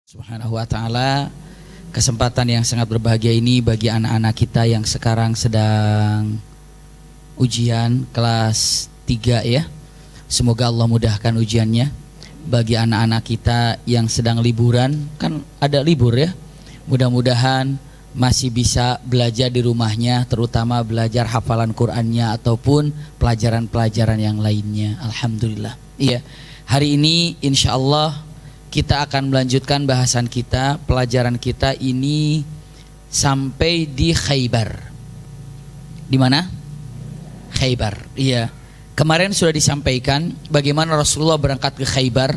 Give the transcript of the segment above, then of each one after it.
Subhanahu wa ta'ala, kesempatan yang sangat berbahagia ini bagi anak-anak kita yang sekarang sedang ujian kelas 3 ya. Semoga Allah mudahkan ujiannya. Bagi anak-anak kita yang sedang liburan, kan ada libur ya, mudah-mudahan masih bisa belajar di rumahnya, terutama belajar hafalan Qur'annya ataupun pelajaran-pelajaran yang lainnya. Alhamdulillah. Iya, hari ini insya Allah kita akan melanjutkan bahasan kita, pelajaran kita ini sampai di Khaybar. Di mana? Khaybar. Iya. Kemarin sudah disampaikan bagaimana Rasulullah berangkat ke Khaybar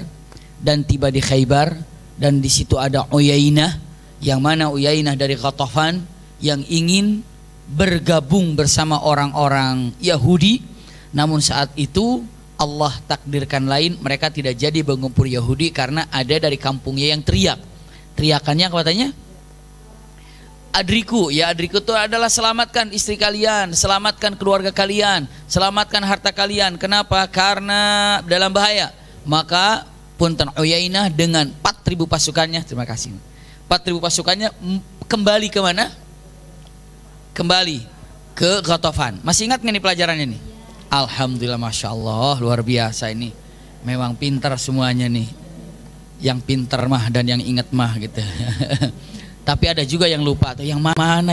dan tiba di Khaybar, dan di situ ada Uyainah, yang mana Uyainah dari Ghatafan yang ingin bergabung bersama orang-orang Yahudi. Namun saat itu Allah takdirkan lain, mereka tidak jadi mengumpul Yahudi karena ada dari kampungnya yang teriak. Teriakannya apa katanya? Adriku, ya adriku itu adalah selamatkan istri kalian, selamatkan keluarga kalian, selamatkan harta kalian. Kenapa? Karena dalam bahaya. Maka punten Uyainah dengan 4.000 pasukannya, terima kasih, 4.000 pasukannya kembali ke mana? Kembali ke Ghatafan. Masih ingat nggak nih pelajarannya nih? Alhamdulillah, Masya Allah, luar biasa ini. Memang pintar semuanya nih. Yang pintar mah dan yang ingat mah gitu. Tapi ada juga yang lupa tuh, yang mana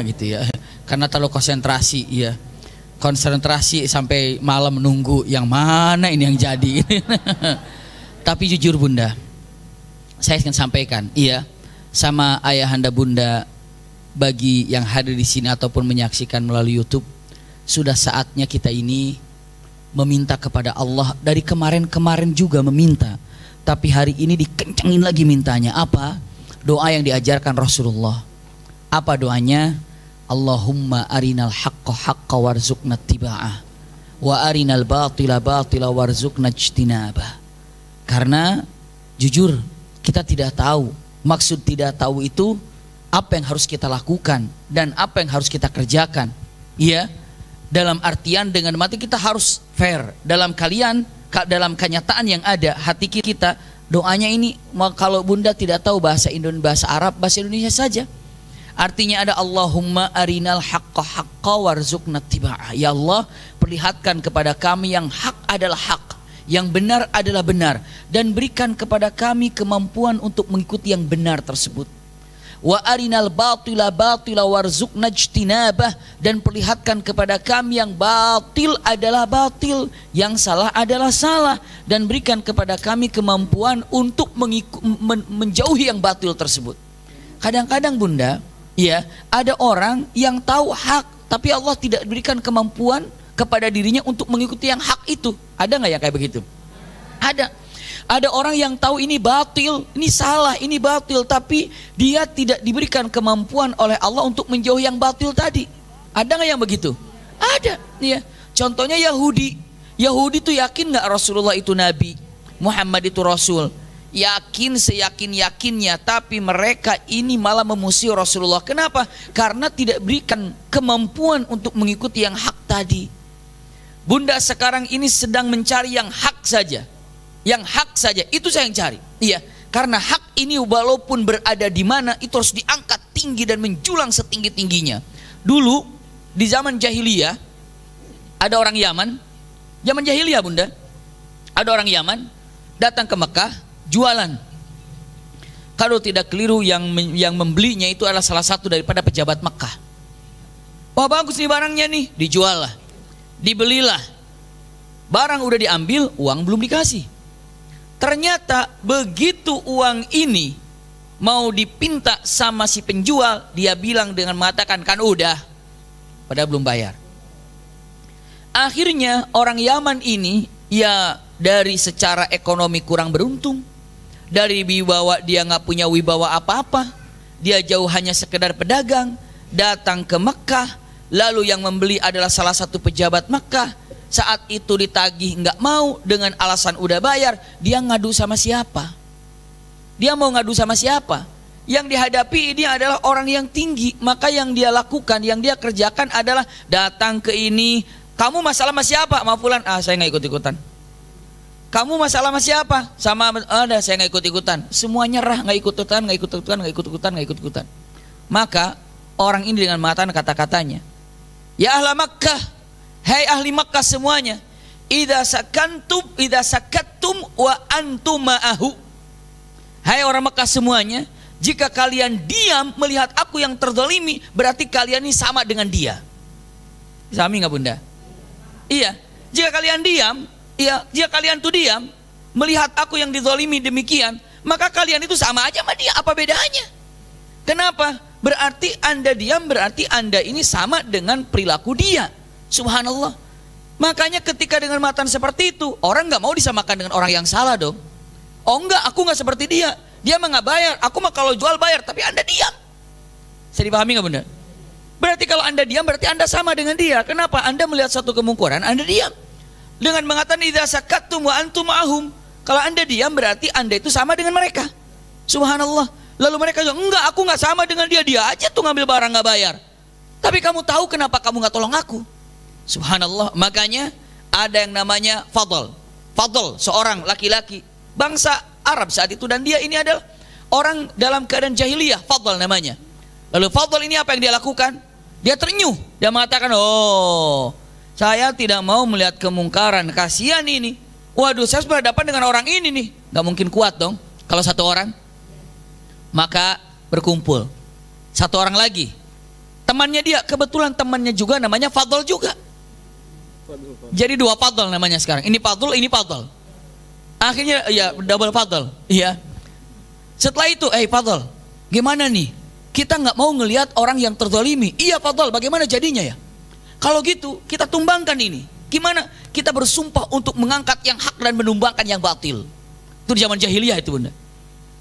gitu ya. Karena terlalu konsentrasi ya. Konsentrasi sampai malam menunggu yang mana ini yang jadi. Tapi jujur Bunda, saya akan sampaikan, iya, sama ayahanda Bunda, bagi yang hadir di sini ataupun menyaksikan melalui YouTube, sudah saatnya kita ini meminta kepada Allah. Dari kemarin-kemarin juga meminta, tapi hari ini dikencangin lagi mintanya. Apa? Doa yang diajarkan Rasulullah. Apa doanya? Allahumma arinal haqqa haqqa warzuqna tiba'ah wa arinal batila batila warzuqna ijtinabah. Karena jujur kita tidak tahu, maksud tidak tahu itu apa yang harus kita lakukan dan apa yang harus kita kerjakan. Iya, dalam artian dengan mati kita harus fair dalam kenyataan yang ada hati kita. Doanya ini kalau Bunda tidak tahu bahasa Indonesia, bahasa Arab, bahasa Indonesia saja. Artinya ada Allahumma arinal haqqa haqqa warzuqna tiba'ah. Ya Allah, perlihatkan kepada kami yang hak adalah hak, yang benar adalah benar, dan berikan kepada kami kemampuan untuk mengikuti yang benar tersebut. Wa arinal batila batila warzuqna ijtinabah, dan perlihatkan kepada kami yang batil adalah batil, yang salah adalah salah, dan berikan kepada kami kemampuan untuk menjauhi yang batil tersebut. Kadang-kadang Bunda, ya, ada orang yang tahu hak tapi Allah tidak berikan kemampuan kepada dirinya untuk mengikuti yang hak itu. Ada nggak yang kayak begitu? Ada. Ada orang yang tahu ini batil, ini salah, ini batil, tapi dia tidak diberikan kemampuan oleh Allah untuk menjauhi yang batil tadi. Ada nggak yang begitu? Ada. Ya. Contohnya Yahudi. Yahudi itu yakin nggak Rasulullah itu Nabi, Muhammad itu Rasul? Yakin seyakin-yakinnya, tapi mereka ini malah memusuhi Rasulullah. Kenapa? Karena tidak berikan kemampuan untuk mengikuti yang hak tadi. Bunda sekarang ini sedang mencari yang hak saja. Yang hak saja, itu saya yang cari. Iya, karena hak ini walaupun berada di mana, itu harus diangkat tinggi dan menjulang setinggi-tingginya. Dulu di zaman jahiliyah ada orang Yaman. Zaman jahiliyah Bunda, ada orang Yaman datang ke Mekah jualan. Kalau tidak keliru, yang membelinya itu adalah salah satu daripada pejabat Mekah. Wah, bagus nih barangnya nih, dijual lah, dibelilah. Barang udah diambil, uang belum dikasih. Ternyata begitu uang ini mau dipinta sama si penjual, dia bilang dengan mengatakan, kan udah, padahal belum bayar. Akhirnya orang Yaman ini ya dari secara ekonomi kurang beruntung, dari wibawa dia nggak punya wibawa apa-apa, dia jauh hanya sekedar pedagang, datang ke Mekah, lalu yang membeli adalah salah satu pejabat Mekah. Saat itu ditagih nggak mau, dengan alasan udah bayar. Dia ngadu sama siapa? Dia mau ngadu sama siapa? Yang dihadapi ini adalah orang yang tinggi. Maka yang dia lakukan, yang dia kerjakan adalah datang ke ini, kamu masalah sama siapa? Sama fulan. Ah, saya nggak ikut-ikutan. Kamu masalah sama siapa? Sama ada, saya nggak ikut-ikutan. Semua nyerah, nggak ikut-ikutan. Maka orang ini dengan mengatakan kata-katanya, ya ahla Makkah, hai ahli Makkah semuanya, idza sakattum wa antum ma'ahu. Hai orang Makkah semuanya, jika kalian diam melihat aku yang terzalimi, berarti kalian ini sama dengan dia. Sami nggak bunda? Iya. Jika kalian diam, jika kalian tuh diam melihat aku yang dizalimi demikian, maka kalian itu sama aja sama dia. Apa bedanya? Kenapa? Berarti anda diam, berarti anda ini sama dengan perilaku dia. Subhanallah. Makanya ketika dengan matan seperti itu, orang nggak mau disamakan dengan orang yang salah dong. Oh enggak, aku nggak seperti dia. Dia mah nggak bayar. Aku mah kalau jual bayar, tapi anda diam. Saya dipahami nggak bunda? Berarti kalau anda diam, berarti anda sama dengan dia. Kenapa? Anda melihat satu kemungkaran, anda diam. Dengan mengatakan idza sakattum wa antum ma'hum. Kalau anda diam, berarti anda itu sama dengan mereka. Subhanallah. Lalu mereka bilang, enggak, aku nggak sama dengan dia. Dia aja tuh ngambil barang nggak bayar. Tapi kamu tahu kenapa kamu nggak tolong aku? Subhanallah. Makanya ada yang namanya Fadl. Fadl, seorang laki-laki bangsa Arab saat itu, dan dia ini adalah orang dalam keadaan jahiliyah. Fadl namanya. Lalu Fadl ini apa yang dia lakukan? Dia terenyuh. Dia mengatakan, oh, saya tidak mau melihat kemungkaran. Kasihan ini. Waduh, saya berhadapan dengan orang ini nih. Gak mungkin kuat dong kalau satu orang. Maka berkumpul satu orang lagi, temannya dia, kebetulan temannya juga namanya Fadl juga. Jadi dua Fadl namanya sekarang. Ini Fadl, ini Fadl. Akhirnya ya double Fadl. Iya. Setelah itu, Fadl, gimana nih? Kita nggak mau ngelihat orang yang terzalimi. Iya Fadl, bagaimana jadinya ya? Kalau gitu kita tumbangkan ini. Gimana? Kita bersumpah untuk mengangkat yang hak dan menumbangkan yang batil. Itu di zaman jahiliyah itu bunda.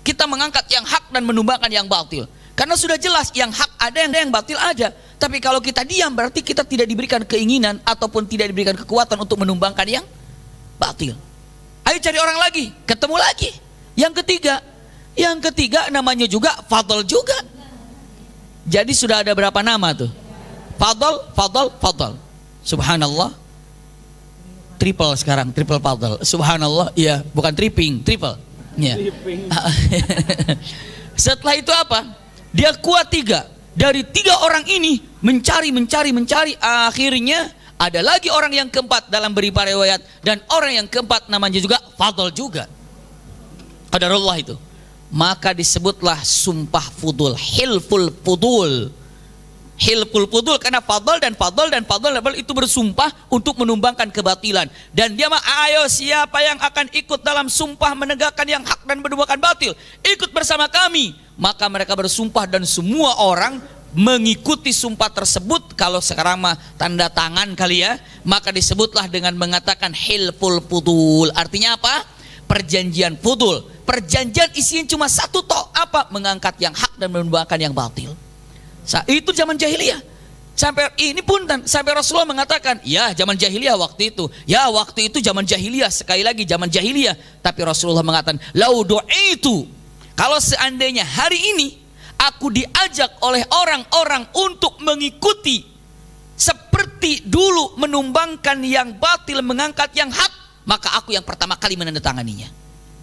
Kita mengangkat yang hak dan menumbangkan yang batil. Karena sudah jelas yang hak ada, yang batil ada. Tapi kalau kita diam, berarti kita tidak diberikan keinginan ataupun tidak diberikan kekuatan untuk menumbangkan yang batil. Ayo cari orang lagi, ketemu lagi. Yang ketiga namanya juga Fadl juga. Jadi sudah ada berapa nama tuh? Fadl. Subhanallah. Triple sekarang, triple Fadl. Subhanallah, iya, bukan triple. Ya. Setelah itu apa? Dia kuat tiga. Dari tiga orang ini mencari. Akhirnya ada lagi orang yang keempat dalam beberapa riwayat, dan orang yang keempat namanya juga Fadl juga. Qadarullah itu. Maka disebutlah sumpah fudul, hilful fudul. Hilful fudul karena Fadl itu bersumpah untuk menumbangkan kebatilan. Dan dia mah, ayo siapa yang akan ikut dalam sumpah menegakkan yang hak dan menumbangkan batil, ikut bersama kami. Maka mereka bersumpah dan semua orang mengikuti sumpah tersebut. Kalau sekarang mah tanda tangan kali ya. Maka disebutlah dengan mengatakan hilful fudul. Artinya apa? Perjanjian fudul. Perjanjian isinya cuma satu toh, apa? Mengangkat yang hak dan menumbangkan yang batil. Itu zaman jahiliyah. Sampai ini pun sampai Rasulullah mengatakan, ya zaman jahiliyah waktu itu. Ya waktu itu zaman jahiliyah, sekali lagi zaman jahiliyah. Tapi Rasulullah mengatakan, lau du'itu, kalau seandainya hari ini aku diajak oleh orang-orang untuk mengikuti seperti dulu menumbangkan yang batil, mengangkat yang hak, maka aku yang pertama kali menandatanganinya.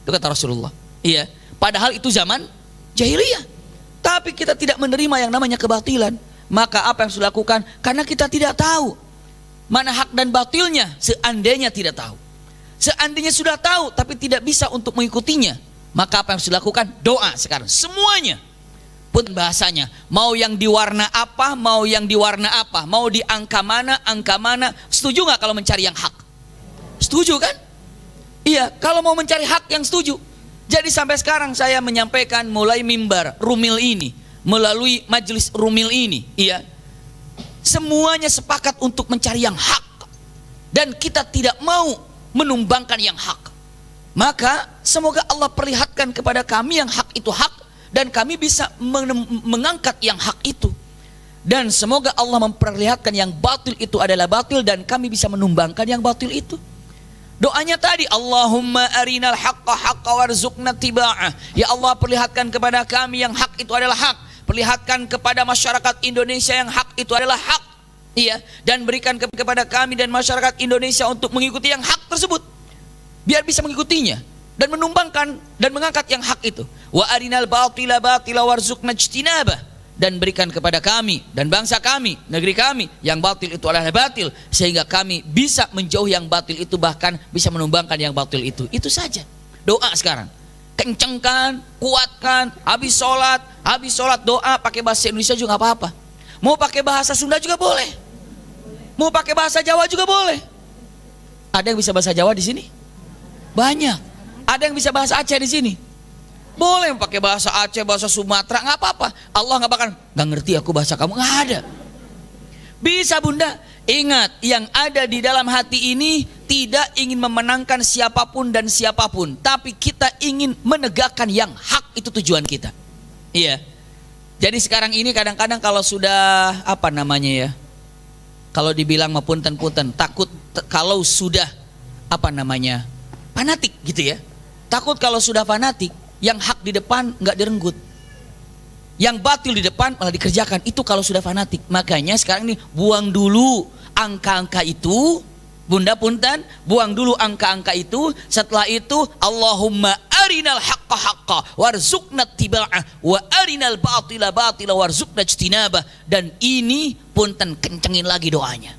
Itu kata Rasulullah. Iya, padahal itu zaman jahiliyah. Tapi kita tidak menerima yang namanya kebatilan. Maka apa yang sudah lakukan? Karena kita tidak tahu mana hak dan batilnya. Seandainya tidak tahu, seandainya sudah tahu tapi tidak bisa untuk mengikutinya, maka apa yang sudah lakukan? Doa sekarang semuanya. Pun bahasanya, mau yang diwarna apa, mau yang diwarna apa, mau di angka mana. Setuju nggak kalau mencari yang hak? Setuju kan? Iya, kalau mau mencari hak yang setuju. Jadi sampai sekarang saya menyampaikan mulai mimbar Rumil ini, melalui majelis Rumil ini, iya, semuanya sepakat untuk mencari yang hak, dan kita tidak mau menumbangkan yang hak. Maka semoga Allah perlihatkan kepada kami yang hak itu hak, dan kami bisa mengangkat yang hak itu. Dan semoga Allah memperlihatkan yang batil itu adalah batil, dan kami bisa menumbangkan yang batil itu. Doanya tadi, Allahumma arinal haqqa haqqa warzuqna tiba'ah. Ya Allah, perlihatkan kepada kami yang hak itu adalah hak. Perlihatkan kepada masyarakat Indonesia yang hak itu adalah hak. Iya, dan berikan kepada kami dan masyarakat Indonesia untuk mengikuti yang hak tersebut. biar bisa mengikutinya dan menumbangkan dan mengangkat yang hak itu. Wa arinal batila batila warzuqna ijtinabah, dan berikan kepada kami dan bangsa kami, negeri kami, yang batil itu adalah batil, sehingga kami bisa menjauhi yang batil itu, bahkan bisa menumbangkan yang batil itu. Itu saja doa sekarang. Kencengkan, kuatkan, habis sholat doa pakai bahasa Indonesia juga nggak apa-apa. Mau pakai bahasa Sunda juga boleh, mau pakai bahasa Jawa juga boleh. Ada yang bisa bahasa Jawa di sini? Banyak. Ada yang bisa bahasa Aceh di sini? Boleh pakai bahasa Aceh, bahasa Sumatera, nggak apa-apa. Allah nggak bakal, nggak ngerti aku bahasa kamu, nggak ada. Bisa bunda. Ingat, yang ada di dalam hati ini tidak ingin memenangkan siapapun dan siapapun, tapi kita ingin menegakkan yang hak, itu tujuan kita. Iya. Jadi sekarang ini kadang-kadang kalau sudah apa namanya ya, kalau dibilang punten-punten, takut kalau sudah apa namanya fanatik gitu ya. Takut kalau sudah fanatik, yang hak di depan nggak direnggut, yang batil di depan malah dikerjakan. Itu kalau sudah fanatik. Makanya sekarang ini buang dulu angka-angka itu, bunda punten, buang dulu angka-angka itu. Setelah itu Allahumma arinal haqqa haqqa warzuqna tiba'ah wa arinal batila batila warzuqna ijtinabah. Dan ini punten, kencengin lagi doanya,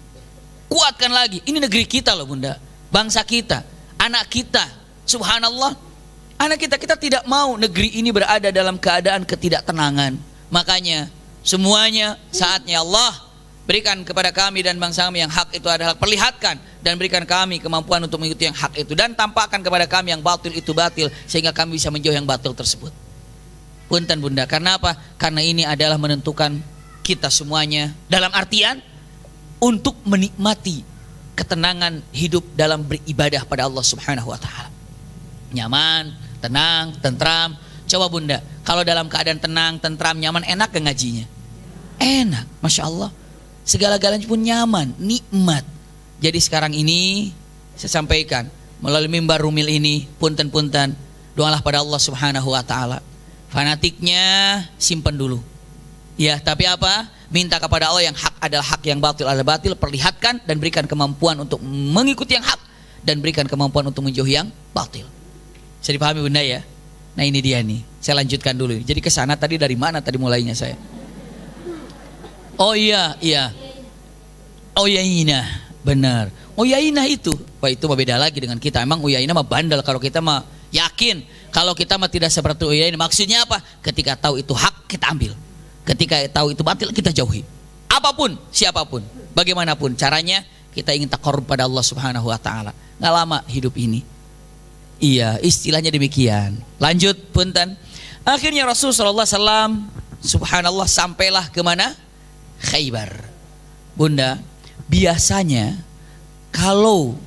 kuatkan lagi. Ini negeri kita loh bunda, bangsa kita, anak kita. Subhanallah, anak kita tidak mau negeri ini berada dalam keadaan ketidaktenangan. Makanya semuanya saatnya Allah berikan kepada kami dan bangsa kami yang hak itu adalah, perlihatkan dan berikan kami kemampuan untuk mengikuti yang hak itu, dan tampakkan kepada kami yang batil itu batil, sehingga kami bisa menjauhi yang batil tersebut. Punten bunda, karena apa? Karena ini adalah menentukan kita semuanya, dalam artian untuk menikmati ketenangan hidup dalam beribadah pada Allah Subhanahu wa taala. Nyaman, tenang, tentram. Coba bunda, kalau dalam keadaan tenang, tentram, nyaman, enak gak ngajinya? Enak, Masya Allah. Segala-galanya pun nyaman, nikmat. Jadi sekarang ini saya sampaikan melalui mimbar Rumil ini, punten-punten, doalah pada Allah Subhanahu wa taala. Fanatiknya simpan dulu. Ya, tapi apa? Minta kepada Allah yang hak adalah hak, yang batil adalah batil, perlihatkan dan berikan kemampuan untuk mengikuti yang hak, dan berikan kemampuan untuk menjauhi yang batil. Bisa dipahami bunda ya? Nah ini dia nih, saya lanjutkan dulu. Jadi kesana tadi dari mana tadi mulainya saya? Oh iya, Uyainah, benar. Uyainah itu, wah itu mah beda lagi dengan kita. Emang Uyainah mah bandel, kalau kita mah yakin. Kalau kita mah tidak seperti Uyainah. Maksudnya apa? Ketika tahu itu hak, kita ambil. Ketika tahu itu batil, kita jauhi. Apapun, siapapun, bagaimanapun caranya, kita ingin taqarrub pada Allah Subhanahu wa taala. Nggak lama hidup ini. Iya, istilahnya demikian. Lanjut punten. Akhirnya Rasulullah SAW, subhanallah, sampailah ke mana? Khaybar. Bunda, biasanya kalau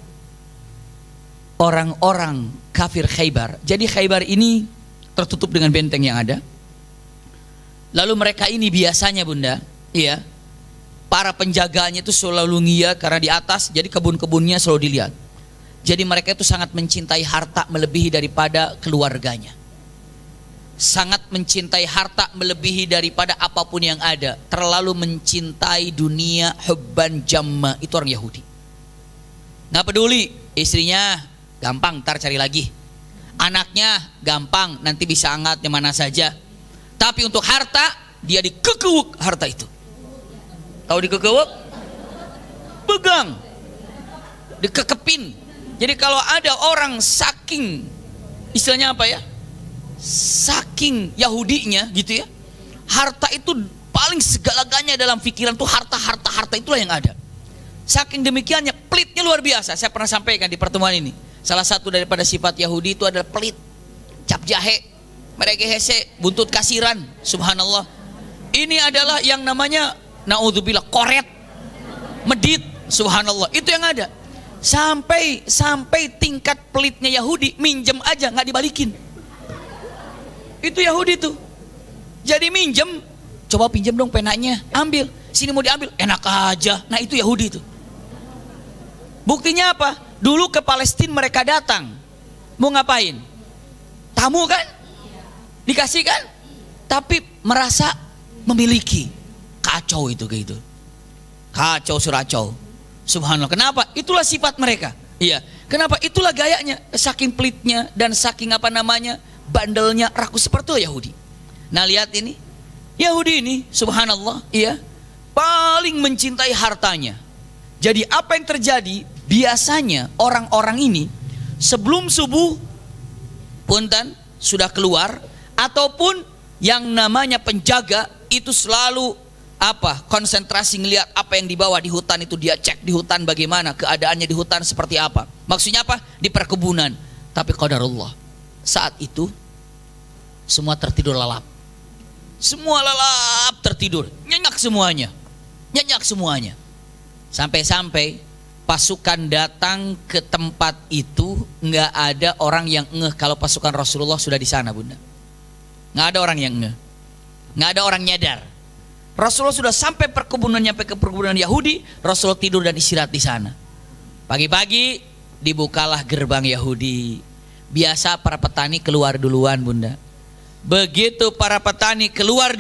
orang-orang kafir Khaybar, jadi Khaybar ini tertutup dengan benteng yang ada. Lalu mereka ini biasanya bunda, iya, para penjaganya itu selalu ngeliat karena di atas, jadi kebun-kebunnya selalu dilihat. Jadi mereka itu sangat mencintai harta melebihi daripada keluarganya. Sangat mencintai harta melebihi daripada apapun yang ada. Terlalu mencintai dunia hubban jamma. Itu orang Yahudi. Nggak peduli, istrinya gampang ntar cari lagi, anaknya gampang nanti bisa angkatnya mana saja. Tapi untuk harta, dia dikekewuk harta itu. Tahu dikekewuk? Pegang, dikekepin. Jadi kalau ada orang saking, istilahnya apa ya, saking Yahudinya gitu ya, harta itu paling segala-galanya dalam pikiran tuh harta itulah yang ada. Saking demikiannya, pelitnya luar biasa. Saya pernah sampaikan di pertemuan ini, salah satu daripada sifat Yahudi itu adalah pelit, cap jahe, mereka hese, buntut kasiran. Subhanallah. Ini adalah yang namanya naudzubillah, koret, medit. Subhanallah, itu yang ada. Sampai tingkat pelitnya Yahudi, minjem aja nggak dibalikin. Itu Yahudi tuh. Jadi minjem, coba pinjam dong penanya, ambil. Sini mau diambil, enak aja. Nah itu Yahudi tuh. Buktinya apa? Dulu ke Palestina mereka datang, mau ngapain? Tamu kan? Dikasih kan? Tapi merasa memiliki. Kacau itu kayak gitu. Kacau suracau. Subhanallah. Kenapa? Itulah sifat mereka. Iya. Kenapa? Itulah gayanya, saking pelitnya dan saking apa namanya, bandelnya, rakus seperti itu Yahudi. Nah lihat ini, Yahudi ini subhanallah, iya, paling mencintai hartanya. Jadi apa yang terjadi? Biasanya orang-orang ini sebelum subuh punten sudah keluar, ataupun yang namanya penjaga itu selalu apa, konsentrasi ngelihat apa yang dibawa di hutan itu, dia cek di hutan bagaimana keadaannya di hutan seperti apa. Maksudnya apa? Di perkebunan. Tapi qadarullah, saat itu semua tertidur lelap. Semua lelap tertidur, nyenyak semuanya. Nyenyak semuanya. Sampai-sampai pasukan datang ke tempat itu, nggak ada orang yang ngeh kalau pasukan Rasulullah sudah di sana, Bunda. Nggak ada orang yang ngeh. Nggak ada orang nyadar. Rasulullah sudah sampai perkebunan, nyampe ke perkebunan Yahudi, Rasulullah tidur dan istirahat di sana. Pagi-pagi dibukalah gerbang Yahudi. Biasa para petani keluar duluan, Bunda. Begitu para petani keluar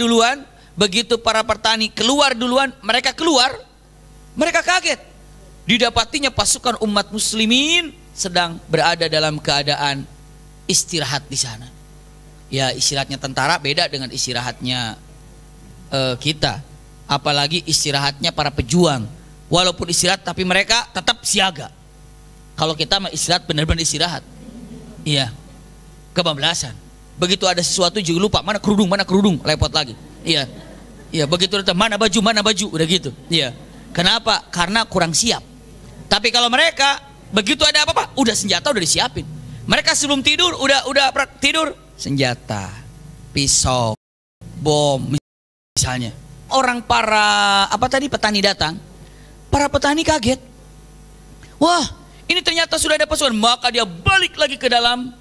duluan, mereka keluar, mereka kaget. Didapatinya pasukan umat muslimin sedang berada dalam keadaan istirahat di sana. Ya, istirahatnya tentara beda dengan istirahatnya kita, apalagi istirahatnya para pejuang. Walaupun istirahat tapi mereka tetap siaga. Kalau kita mah istirahat benar-benar istirahat, iya, kebablasan. Begitu ada sesuatu juga lupa mana kerudung, lepot lagi. Iya, iya, begitu ada mana baju, udah gitu. Iya. Kenapa? Karena kurang siap. Tapi kalau mereka begitu ada apa-apa, udah senjata udah disiapin. Mereka sebelum tidur udah tidur senjata, pisau, bom. Misalnya orang para petani datang, para petani kaget, wah ini ternyata sudah ada pasukan. Maka dia balik lagi ke dalam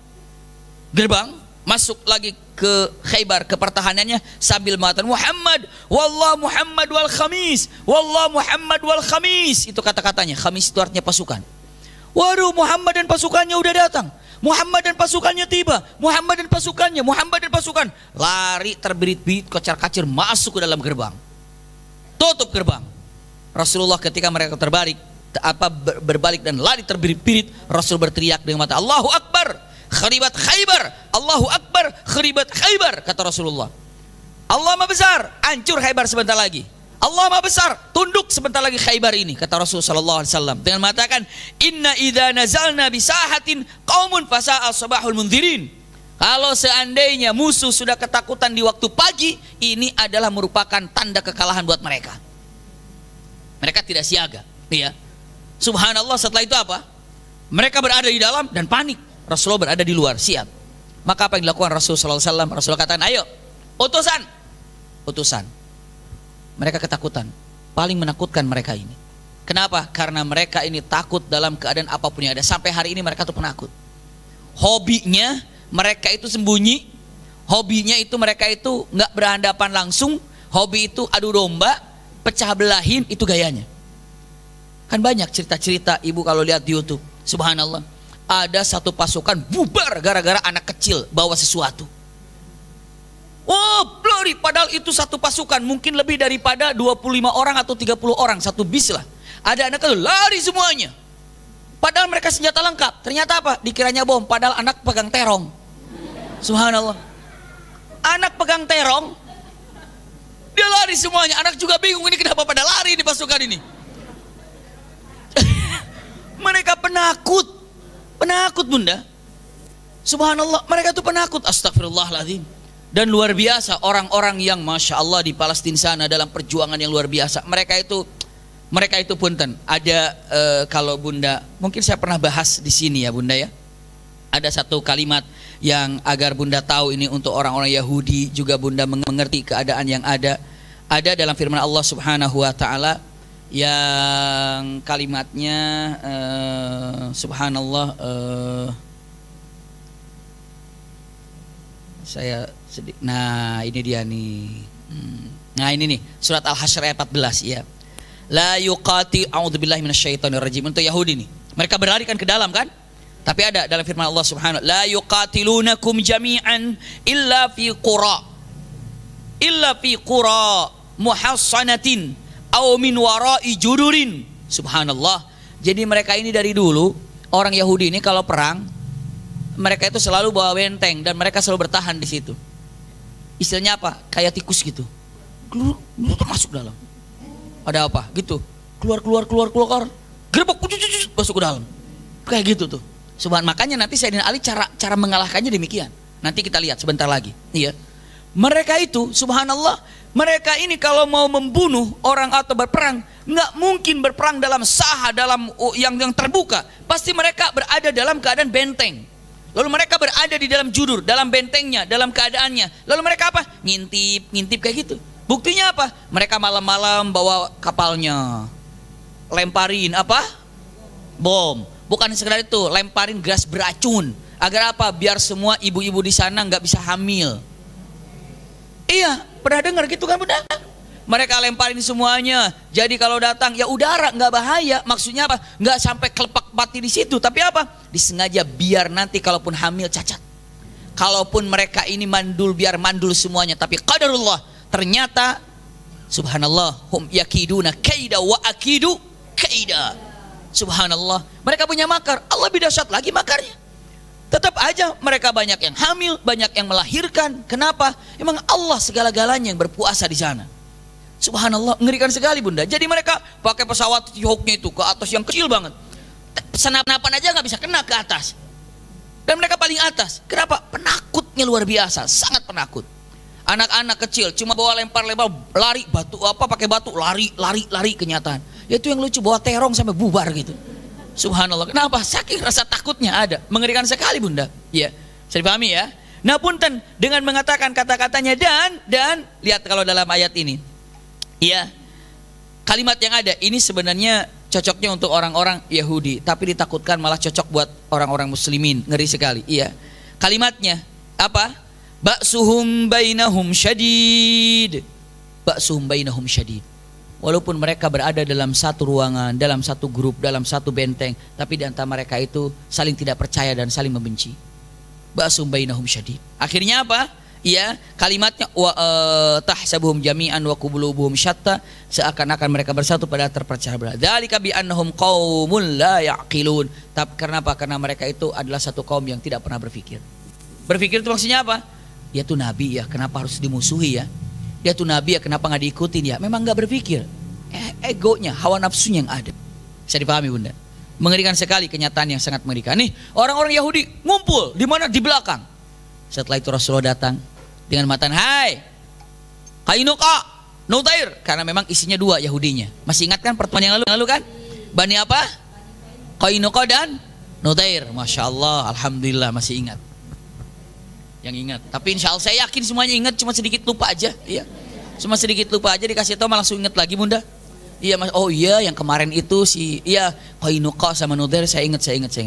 gerbang, masuk lagi ke Khaybar, ke pertahanannya sambil mengatakan Muhammad wal khamis, wallah Muhammad wal khamis. Itu kata-katanya. Khamis itu artinya pasukan. Waduh, Muhammad dan pasukannya udah datang, Muhammad dan pasukannya tiba, Muhammad dan pasukan. Lari terbirit-birit, kocar-kacir masuk ke dalam gerbang. Tutup gerbang. Rasulullah ketika mereka berbalik dan lari terbirit-birit, Rasul berteriak dengan mata, Allahu Akbar, kharibat Khaybar, Allahu Akbar, kharibat Khaybar, kata Rasulullah. Allah Maha Besar, hancur Khaybar sebentar lagi. Allah Maha Besar, tunduk sebentar lagi Khaybar ini, kata Rasulullah sallallahu alaihi wasallam dengan mengatakan, inna idza nazalna bisahatin qaumun fasa'a sabahul mundzirin. Kalau seandainya musuh sudah ketakutan di waktu pagi, ini adalah merupakan tanda kekalahan buat mereka. Mereka tidak siaga, ya. Subhanallah, setelah itu apa? Mereka berada di dalam dan panik. Rasulullah berada di luar, siap. Maka apa yang dilakukan Rasulullah sallallahu alaihi wasallam? Rasulullah katakan, ayo, utusan. Mereka ketakutan. Paling menakutkan mereka ini. Kenapa? Karena mereka ini takut dalam keadaan apapun yang ada. Sampai hari ini mereka tuh penakut. Hobinya mereka itu sembunyi. Hobinya itu mereka itu nggak berhadapan langsung. Hobi itu adu domba, pecah belahin, itu gayanya. Kan banyak cerita-cerita ibu kalau lihat di YouTube. Subhanallah. Ada satu pasukan bubar gara-gara anak kecil bawa sesuatu. Oh, lari, padahal itu satu pasukan mungkin lebih daripada 25 orang atau 30 orang, satu bis lah. Ada anak kecil lari semuanya. Padahal mereka senjata lengkap. Ternyata apa? Dikiranya bom, padahal anak pegang terong. Subhanallah. Anak pegang terong. Dia lari semuanya. Anak juga bingung, ini kenapa pada lari di pasukan ini. Mereka penakut. Penakut, Bunda. Subhanallah, mereka tuh penakut. Astagfirullahaladzim. Dan luar biasa orang-orang yang Masya Allah di Palestina sana dalam perjuangan yang luar biasa. Mereka itu punten. Ada kalau Bunda, mungkin saya pernah bahas di sini ya Bunda ya. Ada satu kalimat yang agar Bunda tahu ini untuk orang-orang Yahudi, juga Bunda mengerti keadaan yang ada. Ada dalam firman Allah Subhanahu wa taala yang kalimatnya subhanallah, saya sedih. Nah, ini dia nih. Nah, ini nih surat Al-Hasyr ayat 14 ya. La yuqati a'udzubillahi minasyaitonirrajim. Untuk Yahudi nih. Mereka berlari kan ke dalam kan? Tapi ada dalam firman Allah Subhanahu wa taala, la yuqatilunakum jami'an illa fi qura muhassanatin aw min wara'i judurin. Subhanallah. Jadi mereka ini dari dulu orang Yahudi ini kalau perang, mereka itu selalu bawa benteng dan mereka selalu bertahan di situ. Istilahnya apa? Kayak tikus gitu. Keluar, masuk dalam. Ada apa? Gitu. Keluar. Gerbek, masuk ke dalam. Kayak gitu tuh. Makanya nanti Sayyidina Ali cara mengalahkannya demikian. Nanti kita lihat sebentar lagi. Iya. Mereka itu, subhanallah, mereka ini kalau mau membunuh orang atau berperang, nggak mungkin berperang dalam saha, dalam yang terbuka. Pasti mereka berada dalam keadaan benteng. Lalu mereka berada di dalam judur, dalam bentengnya, dalam keadaannya. Lalu mereka apa? Ngintip kayak gitu. Buktinya apa? Mereka malam-malam bawa kapalnya, lemparin apa? Bom. Bukan sekedar itu, lemparin gas beracun. Agar apa? Biar semua ibu-ibu di sana nggak bisa hamil. Iya, pernah dengar gitu kan Bunda? Mereka lemparin semuanya. Jadi kalau datang ya udara nggak bahaya. Maksudnya apa? Nggak sampai kelepak mati di situ. Tapi apa? Disengaja biar nanti kalaupun hamil cacat. Kalaupun mereka ini mandul biar mandul semuanya. Tapi qadarullah ternyata subhanallah hum yakiduna kaida wa akidu kaida. Subhanallah mereka punya makar. Allah lebih dahsyat lagi makarnya. Tetap aja mereka banyak yang hamil, banyak yang melahirkan. Kenapa? Emang Allah segala-galanya yang berpuasa di sana. Subhanallah, ngerikan sekali Bunda. Jadi mereka pakai pesawat Seahawknya itu ke atas yang kecil banget. Senapan aja nggak bisa kena ke atas. Dan mereka paling atas. Kenapa? Penakutnya luar biasa, sangat penakut. Anak-anak kecil cuma bawa lempar-lempar, lari batu apa pakai batu, lari kenyataan. Itu yang lucu, bawa terong sampai bubar gitu. Subhanallah. Kenapa? Saking rasa takutnya ada. Mengerikan sekali Bunda. Ya, bisa dipahami ya. Nah punten dengan mengatakan kata-katanya dan lihat kalau dalam ayat ini. Ya, kalimat yang ada ini sebenarnya cocoknya untuk orang-orang Yahudi, tapi ditakutkan malah cocok buat orang-orang muslimin. Ngeri sekali. Iya. Kalimatnya apa? Ba'suhum bainahum syadid. Ba'suhum bainahum syadid. Walaupun mereka berada dalam satu ruangan, dalam satu grup, dalam satu benteng, tapi di antara mereka itu saling tidak percaya dan saling membenci. Ba'suhum bainahum syadid. Akhirnya apa? Ya, kalimatnya tahsabuhum jami'an wa qulubuhum syatta, seakan-akan mereka bersatu pada terpercaya belah. Dzalika bi annahum qaumun la yaqilun. Tapi karena apa? Karena mereka itu adalah satu kaum yang tidak pernah berpikir. Berpikir itu maksudnya apa? Dia tuh nabi ya, kenapa harus dimusuhi ya? Dia tuh nabi ya, kenapa nggak diikutin ya? Memang nggak berpikir. Egonya, hawa nafsunya yang ada. Bisa dipahami Bunda? Mengerikan sekali kenyataan yang sangat mengerikan. Nih, orang-orang Yahudi ngumpul di mana? Di belakang. Setelah itu Rasulullah datang dengan matan, hai Qainuqa, Nudair, karena memang isinya dua Yahudinya. Masih ingat kan pertemuan yang lalu kan? Bani apa? Qainuqa dan Nudair. Masya Allah, alhamdulillah masih ingat. Yang ingat. Tapi insya Allah saya yakin semuanya ingat, cuma sedikit lupa aja. Iya. Cuma sedikit lupa aja, dikasih tahu malah langsung ingat lagi Bunda. Iya Mas. Oh iya, yang kemarin itu iya Qainuqa sama Nudair saya ingat.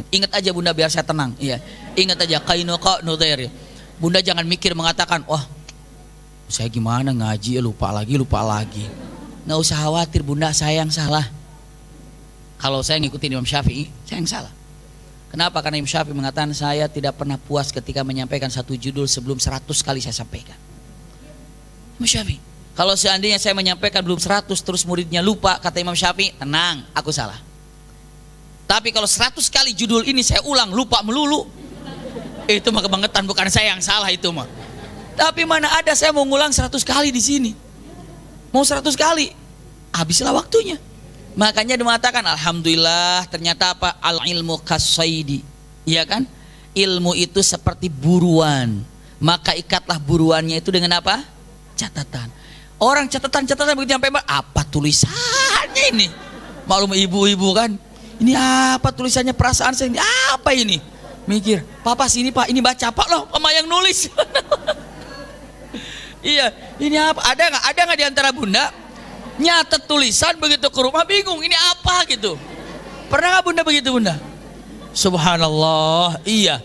Ingat aja Bunda biar saya tenang. Iya. Ingat aja Qainuqa, Nudair ya. Bunda jangan mikir mengatakan, wah saya gimana ngaji lupa lagi. Nggak usah khawatir Bunda, saya yang salah. Kalau saya ngikutin Imam Syafi'i, saya yang salah. Kenapa? Karena Imam Syafi'i mengatakan saya tidak pernah puas ketika menyampaikan satu judul sebelum 100 kali saya sampaikan. Imam Syafi'i. Kalau seandainya saya menyampaikan belum 100 terus muridnya lupa, kata Imam Syafi'i, tenang, aku salah. Tapi kalau 100 kali judul ini saya ulang lupa melulu, itu mah kebangetan, bukan saya yang salah itu mah. Tapi mana ada saya mau ngulang 100 kali di sini. Mau 100 kali, habislah waktunya. Makanya dimatakan alhamdulillah ternyata apa? Al ilmu kasaidi. Iya kan? Ilmu itu seperti buruan. Maka ikatlah buruannya itu dengan apa? Catatan. Orang catatan begitu sampai apa tulisannya ini? Maklum ibu-ibu kan. Ini apa tulisannya, perasaan saya ini apa ini? Mikir, papa sini pak, ini baca pak loh, mama yang nulis. Iya, ini apa? Ada nggak di antara Bunda nyatet tulisan begitu ke rumah bingung, ini apa gitu? Pernah nggak Bunda begitu Bunda? Subhanallah, iya.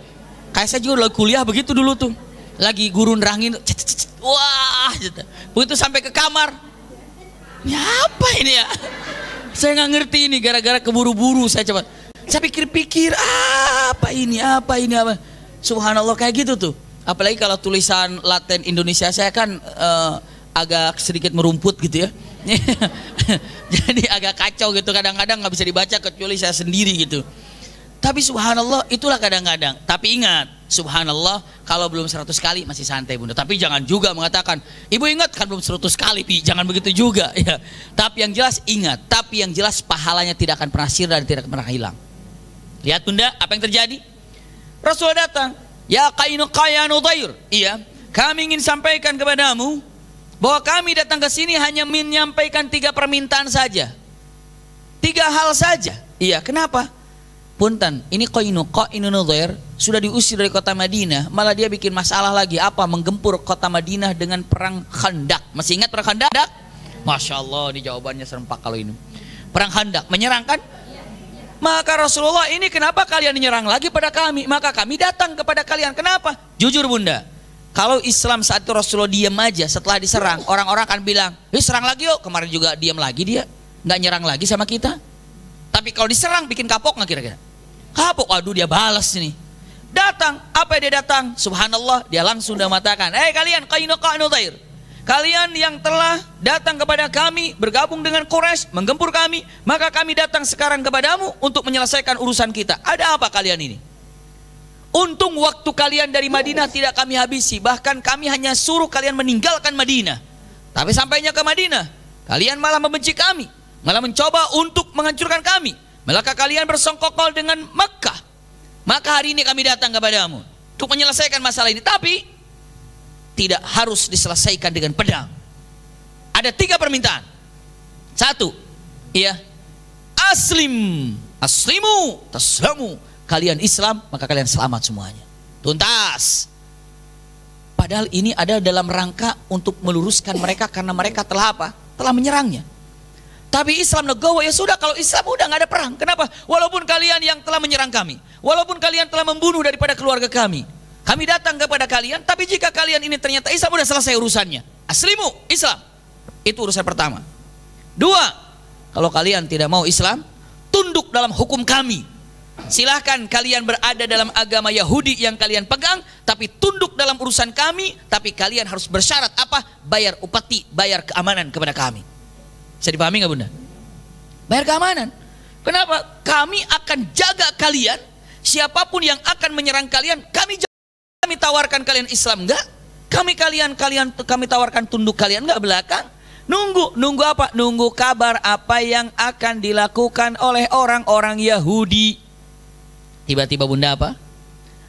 Kayak saya juga lagi kuliah begitu dulu tuh, lagi guru nerangin, wah, gitu. Begitu sampai ke kamar, ini apa ini ya? Saya nggak ngerti ini, gara-gara keburu-buru saya coba. Saya pikir-pikir apa ini. Subhanallah kayak gitu tuh. Apalagi kalau tulisan Latin Indonesia saya kan agak sedikit merumput gitu ya. Jadi agak kacau gitu, kadang-kadang nggak bisa dibaca kecuali saya sendiri gitu. Tapi subhanallah itulah kadang-kadang. Tapi ingat, subhanallah kalau belum 100 kali masih santai bunda. Tapi jangan juga mengatakan, ibu ingat kan belum 100 kali Pi. Jangan begitu juga ya. Tapi yang jelas ingat, tapi yang jelas pahalanya tidak akan pernah sirna dan tidak akan pernah hilang. Lihat bunda, apa yang terjadi? Rasulullah datang, ya Qainuqa ya Nudhair. Iya, kami ingin sampaikan kepadamu bahwa kami datang ke sini hanya menyampaikan 3 permintaan saja. 3 hal saja. Iya, kenapa? Punten, ini Qainuqa ini Nudhair sudah diusir dari kota Madinah, malah dia bikin masalah lagi, apa? Menggempur kota Madinah dengan perang Khandaq. Masih ingat perang Khandaq? Masya Allah, di jawabannya serempak kalau ini. Perang Khandaq, menyerang kan? Maka Rasulullah, ini kenapa kalian menyerang lagi pada kami? Maka kami datang kepada kalian. Kenapa? Jujur bunda, kalau Islam saat itu Rasulullah diam aja setelah diserang, orang-orang akan bilang, serang lagi yuk. Kemarin juga diam lagi dia, nggak nyerang lagi sama kita. Tapi kalau diserang bikin kapok nggak kira-kira? Kapok, waduh dia balas nih. Datang, apa dia datang? Subhanallah, dia langsung sudah mengatakan, kalian Qainuqa Nudhair, kalian yang telah datang kepada kami, bergabung dengan Quraisy, menggempur kami, maka kami datang sekarang kepadamu untuk menyelesaikan urusan kita. Ada apa kalian ini? Untung waktu kalian dari Madinah tidak kami habisi, bahkan kami hanya suruh kalian meninggalkan Madinah. Tapi sampainya ke Madinah, kalian malah membenci kami, malah mencoba untuk menghancurkan kami. Maka kalian bersengkokol dengan Makkah. Maka hari ini kami datang kepadamu untuk menyelesaikan masalah ini. Tapi tidak harus diselesaikan dengan pedang. Ada 3 permintaan. 1, iya, aslimu taslamu. Kalian Islam maka kalian selamat semuanya. Tuntas. Padahal ini ada dalam rangka untuk meluruskan mereka karena mereka telah apa? Telah menyerangnya. Tapi Islam legowo, ya sudah, kalau Islam udah nggak ada perang. Kenapa? Walaupun kalian yang telah menyerang kami, walaupun kalian telah membunuh daripada keluarga kami datang kepada kalian. Tapi jika kalian ini ternyata Islam, udah selesai urusannya. Aslimu, Islam. Itu urusan pertama. 2, kalau kalian tidak mau Islam, tunduk dalam hukum kami. Silahkan kalian berada dalam agama Yahudi yang kalian pegang, tapi tunduk dalam urusan kami. Tapi kalian harus bersyarat apa? Bayar upeti, bayar keamanan kepada kami. Bisa dipahami nggak bunda? Bayar keamanan. Kenapa? Kami akan jaga kalian. Siapapun yang akan menyerang kalian, kami jaga. Kami tawarkan kalian Islam enggak? Kami tawarkan tunduk kalian enggak belakang? Nunggu apa? Nunggu kabar apa yang akan dilakukan oleh orang-orang Yahudi. Tiba-tiba bunda apa?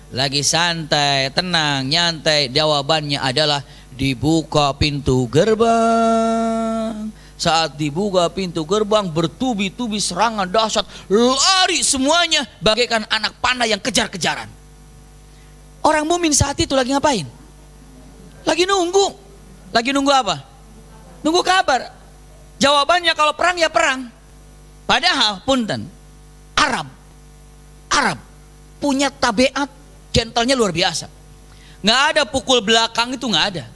Lagi santai, tenang, nyantai. Jawabannya adalah dibuka pintu gerbang. Saat dibuka pintu gerbang, bertubi-tubi serangan dahsyat, lari semuanya bagaikan anak panah yang kejar-kejaran. Orang mumin saat itu lagi ngapain? Lagi nunggu. Lagi nunggu apa? Nunggu kabar. Jawabannya kalau perang ya perang. Padahal punten, Arab punya tabiat gentlenya luar biasa. Nggak ada pukul belakang, itu nggak ada.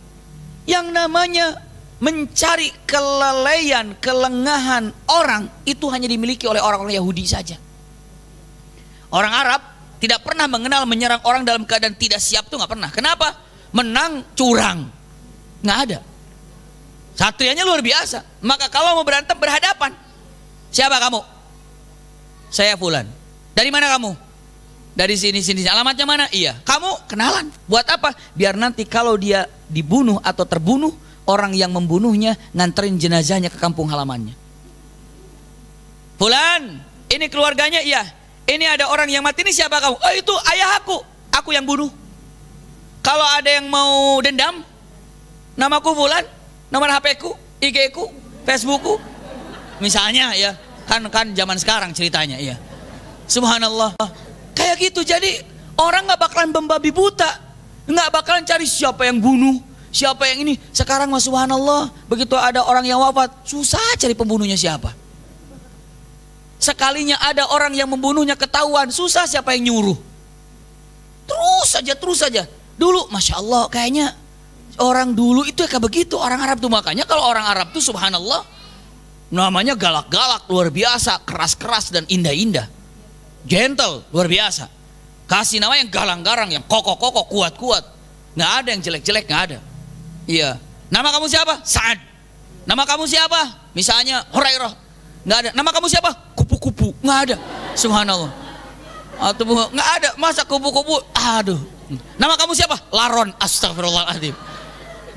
Yang namanya mencari kelalaian, kelengahan orang itu hanya dimiliki oleh orang-orang Yahudi saja. Orang Arab tidak pernah mengenal menyerang orang dalam keadaan tidak siap, tuh nggak pernah. Kenapa? Menang curang, nggak ada. Satrianya luar biasa. Maka kalau mau berantem berhadapan. Siapa kamu? Saya Fulan. Dari mana kamu? Dari sini. Alamatnya mana? Iya. Kamu kenalan. Buat apa? Biar nanti kalau dia dibunuh atau terbunuh, orang yang membunuhnya nganterin jenazahnya ke kampung halamannya. Fulan, ini keluarganya, iya. Ini ada orang yang mati, ini siapa kamu? Oh itu ayah aku yang bunuh. Kalau ada yang mau dendam, namaku Fulan, nomor HP-ku, IG-ku, Facebook-ku, misalnya ya, kan zaman sekarang ceritanya ya. Subhanallah, kayak gitu. Jadi orang nggak bakalan membabi buta, nggak bakalan cari siapa yang bunuh, siapa yang ini. Sekarang mas subhanallah, begitu ada orang yang wafat, susah cari pembunuhnya siapa. Sekalinya ada orang yang membunuhnya ketahuan, susah siapa yang nyuruh. Terus saja. Dulu masya Allah kayaknya orang dulu itu kayak begitu orang Arab tuh. Makanya kalau orang Arab tuh subhanallah namanya galak-galak luar biasa, keras-keras dan indah-indah, gentle luar biasa. Kasih nama yang galang-garang, yang kokoh-kokoh, kuat-kuat. Nggak ada yang jelek-jelek, nggak ada. Iya. Nama kamu siapa? Sa'ad. Nama kamu siapa? Misalnya Hurairah. Nggak ada. Nama kamu siapa? Kupu-kupu. Nggak ada. Subhanallah. Atau nggak ada, masa kubu-kubu, aduh. Nama kamu siapa? Laron. Astagfirullahaladzim.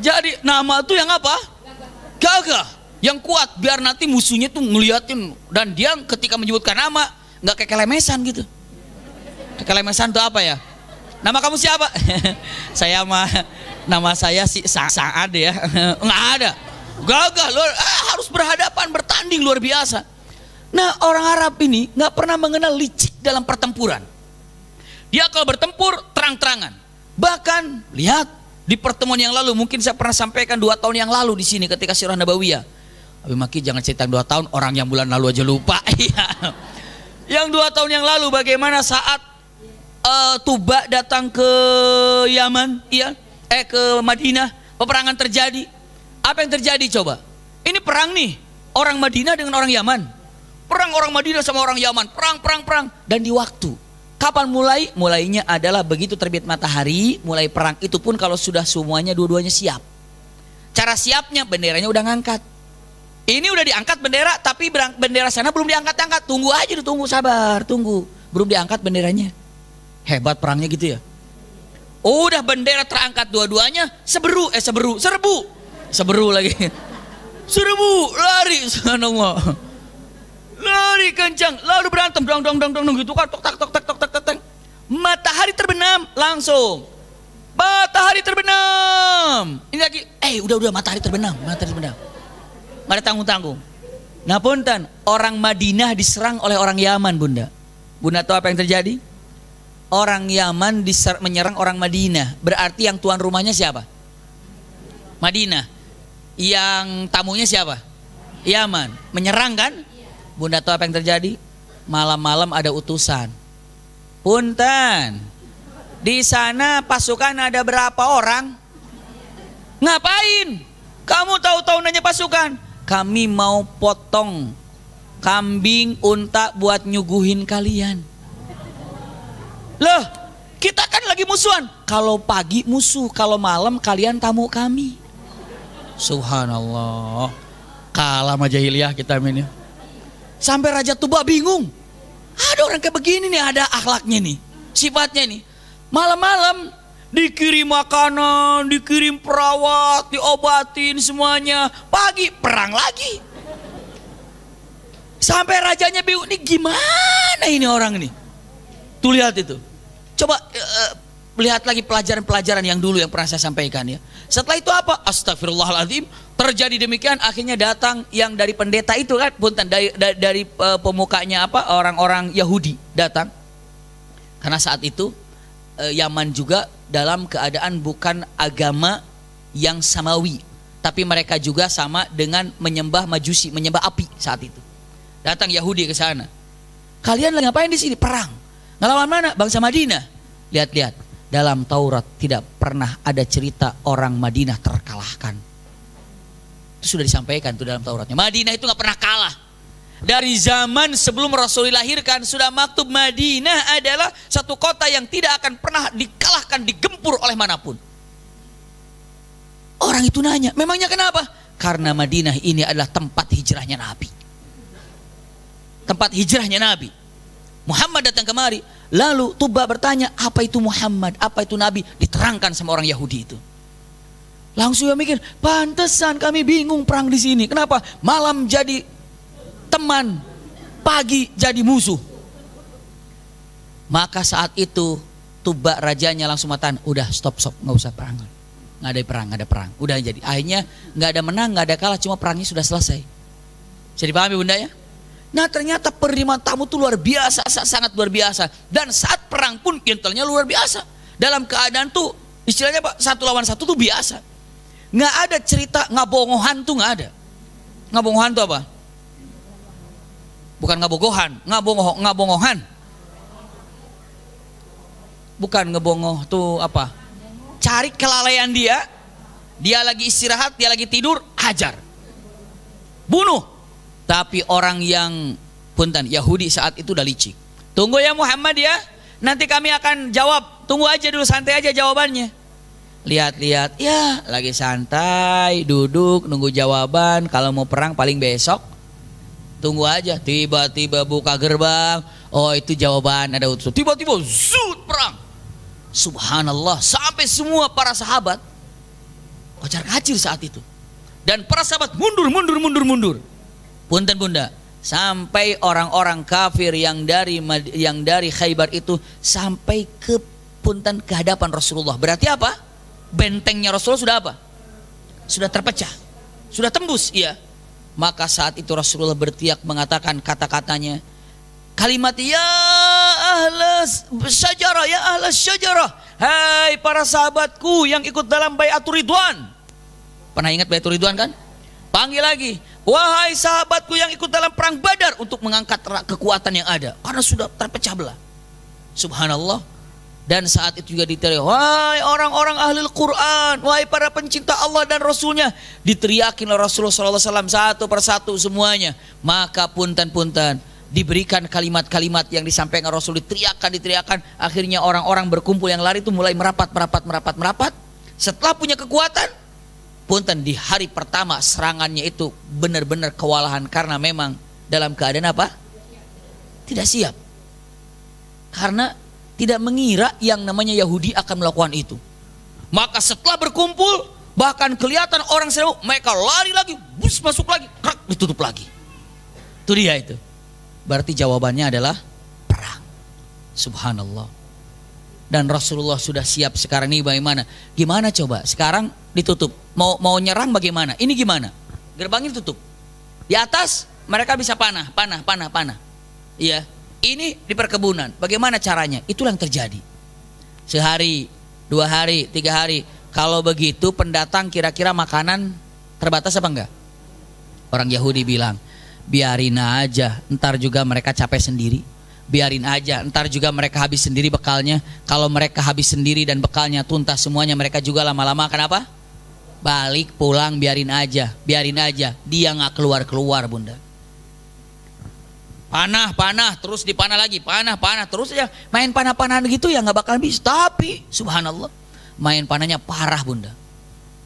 Jadi nama itu yang apa? Gagah, yang kuat, biar nanti musuhnya tuh ngeliatin, dan dia ketika menyebutkan nama nggak kayak kelemesan gitu. Kelemesan tuh apa ya? Nama kamu siapa? Saya mah nama saya si Saad ya. Nggak ada. Gagah, harus berhadapan, bertanding luar biasa. Nah, orang Arab ini nggak pernah mengenal licik dalam pertempuran. Dia kalau bertempur terang-terangan. Bahkan lihat di pertemuan yang lalu, mungkin saya pernah sampaikan 2 tahun yang lalu di sini ketika Sirah Nabawiyah. Abi Maki jangan cerita 2 tahun, orang yang bulan lalu aja lupa. Yang 2 tahun yang lalu bagaimana saat Tuba datang ke Yaman, ke Madinah, peperangan terjadi. Apa yang terjadi coba? Ini perang nih, orang Madinah dengan orang Yaman. Perang orang Madinah sama orang Yaman, perang. Dan di waktu, kapan mulai? Mulainya adalah begitu terbit matahari, mulai perang. Itu pun kalau sudah semuanya dua-duanya siap. Cara siapnya, benderanya udah ngangkat. Ini udah diangkat bendera, tapi bendera sana belum diangkat-angkat. Tunggu aja, tunggu, sabar, tunggu. Belum diangkat benderanya. Hebat perangnya gitu ya. Udah bendera terangkat dua-duanya, serbu lagi. Serbu, lari, subhanallah. Lari kencang, lalu berantem, dong gitu kan, tok. Matahari terbenam, langsung. Matahari terbenam. Ini lagi, udah matahari terbenam. Nggak ada tanggung-tanggung. Nah punten, orang Madinah diserang oleh orang Yaman, Bunda. Bunda tahu apa yang terjadi? Orang Yaman menyerang orang Madinah. Berarti yang tuan rumahnya siapa? Madinah. Yang tamunya siapa? Yaman. Menyerang kan? Bunda tahu apa yang terjadi? Malam-malam ada utusan. Punten, di sana pasukan ada berapa orang? Ngapain? Kamu tahu-tahu nanya pasukan? Kami mau potong kambing, unta buat nyuguhin kalian. Loh, kita kan lagi musuhan. Kalau pagi musuh, kalau malam kalian tamu kami. Subhanallah. Kalah sama jahiliyah kita ini. Sampai Raja Tuba bingung. Ada orang kayak begini nih, ada akhlaknya nih, sifatnya nih. Malam-malam dikirim makanan, dikirim perawat, diobatin semuanya. Pagi perang lagi. Sampai rajanya bingung, nih gimana ini orang nih. Tuh lihat itu. Coba lihat lagi pelajaran-pelajaran yang dulu yang pernah saya sampaikan ya. Setelah itu apa? Astagfirullahaladzim. Terjadi demikian, akhirnya datang yang dari pendeta itu kan, punten, dari pemukanya apa, orang-orang Yahudi datang. Karena saat itu Yaman juga dalam keadaan bukan agama yang samawi, tapi mereka juga sama dengan menyembah majusi, menyembah api saat itu. Datang Yahudi ke sana. Kalian lagi ngapain di sini? Perang. Ngelawan mana? Bangsa Madinah. Lihat-lihat, dalam Taurat tidak pernah ada cerita orang Madinah terkalahkan. Itu sudah disampaikan tuh dalam Tauratnya. Madinah itu nggak pernah kalah. Dari zaman sebelum Rasul dilahirkan sudah maktub Madinah adalah satu kota yang tidak akan pernah dikalahkan, digempur oleh manapun. Orang itu nanya, memangnya kenapa? Karena Madinah ini adalah tempat hijrahnya Nabi. Tempat hijrahnya Nabi. Muhammad datang kemari. Lalu Tuba bertanya, apa itu Muhammad? Apa itu Nabi? Diterangkan sama orang Yahudi itu. Langsung dia mikir, pantesan kami bingung perang di sini. Kenapa? Malam jadi teman, pagi jadi musuh. Maka saat itu Tuba rajanya langsung mengatakan, udah stop, nggak usah perang, nggak ada perang. Udah jadi. Akhirnya nggak ada menang, nggak ada kalah, cuma perangnya sudah selesai. Jadi pahami Bunda ya? Nah ternyata penerimaan tamu itu luar biasa, sangat luar biasa. Dan saat perang pun intelnya luar biasa. Dalam keadaan tuh istilahnya Pak, 1 lawan 1 tuh biasa. Nggak ada cerita ngabongohan tuh nggak ada. Ngabongohan tuh apa? Bukan ngabogohan, ngabongohan. Bukan ngebongoh tuh apa? Cari kelalaian dia lagi istirahat, dia lagi tidur, hajar. Bunuh. Tapi orang yang punten Yahudi saat itu udah licik. Tunggu ya Muhammad ya, nanti kami akan jawab. Tunggu aja dulu, santai aja jawabannya. Lihat-lihat, ya lagi santai, duduk, nunggu jawaban. Kalau mau perang paling besok. Tunggu aja, tiba-tiba buka gerbang. Oh itu jawaban ada utusan. Tiba-tiba zut perang. Subhanallah, sampai semua para sahabat kocar-kacir saat itu. Dan para sahabat mundur. Punten bunda, sampai orang-orang kafir yang dari Khaybar itu sampai ke punten ke hadapan Rasulullah. Berarti apa? Bentengnya Rasulullah sudah apa? Sudah terpecah, sudah tembus, iya. Maka saat itu Rasulullah berteriak mengatakan kata-katanya, kalimat ya ahlas syajarah, ya ahlas syajarah, hai para sahabatku yang ikut dalam baiatur ridwan. Pernah ingat baiatur ridwan kan? Panggil lagi, wahai sahabatku yang ikut dalam perang Badar, untuk mengangkat kekuatan yang ada karena sudah terpecah belah. Subhanallah. Dan saat itu juga diteriak, wahai orang-orang ahli Quran, wahai para pencinta Allah dan Rasulnya. Diteriakin oleh Rasulullah SAW satu persatu semuanya. Maka punten-punten diberikan kalimat-kalimat yang disampaikan Rasul, diteriakan. Akhirnya orang-orang berkumpul yang lari itu mulai merapat. Setelah punya kekuatan, punten di hari pertama serangannya itu benar-benar kewalahan karena memang dalam keadaan apa? Tidak siap. Karena tidak mengira yang namanya Yahudi akan melakukan itu. Maka setelah berkumpul, bahkan kelihatan orang seru, mereka lari lagi, bus masuk lagi, krak, ditutup lagi. Itu dia itu. Berarti jawabannya adalah perang. Subhanallah. Dan Rasulullah sudah siap sekarang ini bagaimana? Gimana coba? Sekarang ditutup. Mau nyerang bagaimana? Ini gimana? Gerbangnya ditutup. Di atas mereka bisa panah. Iya. Ini di perkebunan. Bagaimana caranya? Itulah yang terjadi. Sehari, 2 hari, 3 hari. Kalau begitu pendatang kira-kira makanan terbatas apa enggak? Orang Yahudi bilang, biarin aja, ntar juga mereka capek sendiri. Biarin aja, ntar juga mereka habis sendiri bekalnya. Kalau mereka habis sendiri dan bekalnya tuntas semuanya, mereka juga lama-lama kenapa? Balik pulang, biarin aja. Dia nggak keluar bunda. Panah, terus dipanah lagi, panah, terus aja main panah-panahan gitu ya nggak bakal bisa. Tapi subhanallah, main panahnya parah bunda.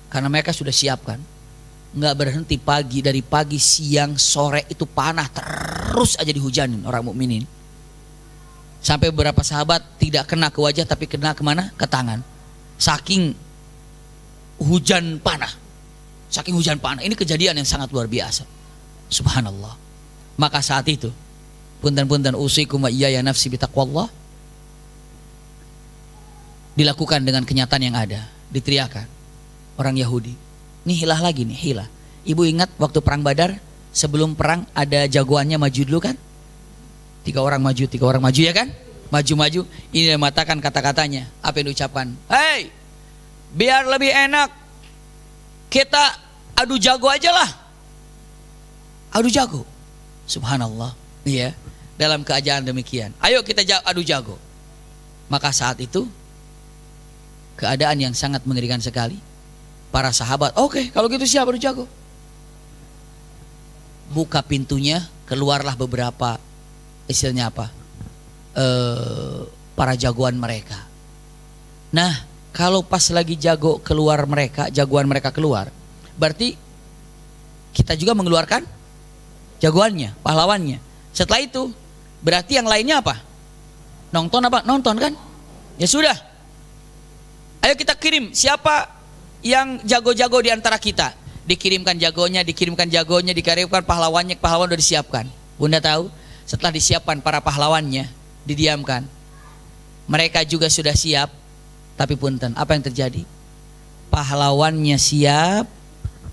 Karena mereka sudah siapkan. Nggak berhenti dari pagi, siang, sore itu panah terus aja dihujanin orang mukminin. Sampai beberapa sahabat tidak kena ke wajah tapi kena kemana? Ke tangan. Saking hujan panah. Ini kejadian yang sangat luar biasa. Subhanallah. Maka saat itu, punten usikum wa iyaya nafsi bitaqwallah, dilakukan dengan kenyataan yang ada. Diteriakan orang Yahudi. Ini hilah lagi nih, hilah. Ibu ingat waktu perang Badar, sebelum perang ada jagoannya maju dulu kan? 3 orang maju ya kan? Maju. Ini dia mengatakan kata-katanya. Apa yang diucapkan? Hei, biar lebih enak kita adu jago aja lah. Adu jago. Subhanallah. Iya, dalam keadaan demikian. Ayo kita adu jago. Maka saat itu keadaan yang sangat mengerikan sekali. Para sahabat, oke, kalau gitu siap adu jago. Buka pintunya, keluarlah beberapa istilahnya apa? Para jagoan mereka. Nah, kalau pas lagi jagoan mereka keluar, berarti kita juga mengeluarkan jagoannya, pahlawannya. Setelah itu, berarti yang lainnya apa? Nonton kan? Ya sudah. Ayo kita kirim siapa yang jago-jago di antara kita. Dikirimkan jagonya, dikirimkan pahlawan sudah disiapkan. Bunda tahu, setelah disiapkan para pahlawannya, didiamkan. Mereka juga sudah siap, tapi punten, apa yang terjadi? Pahlawannya siap,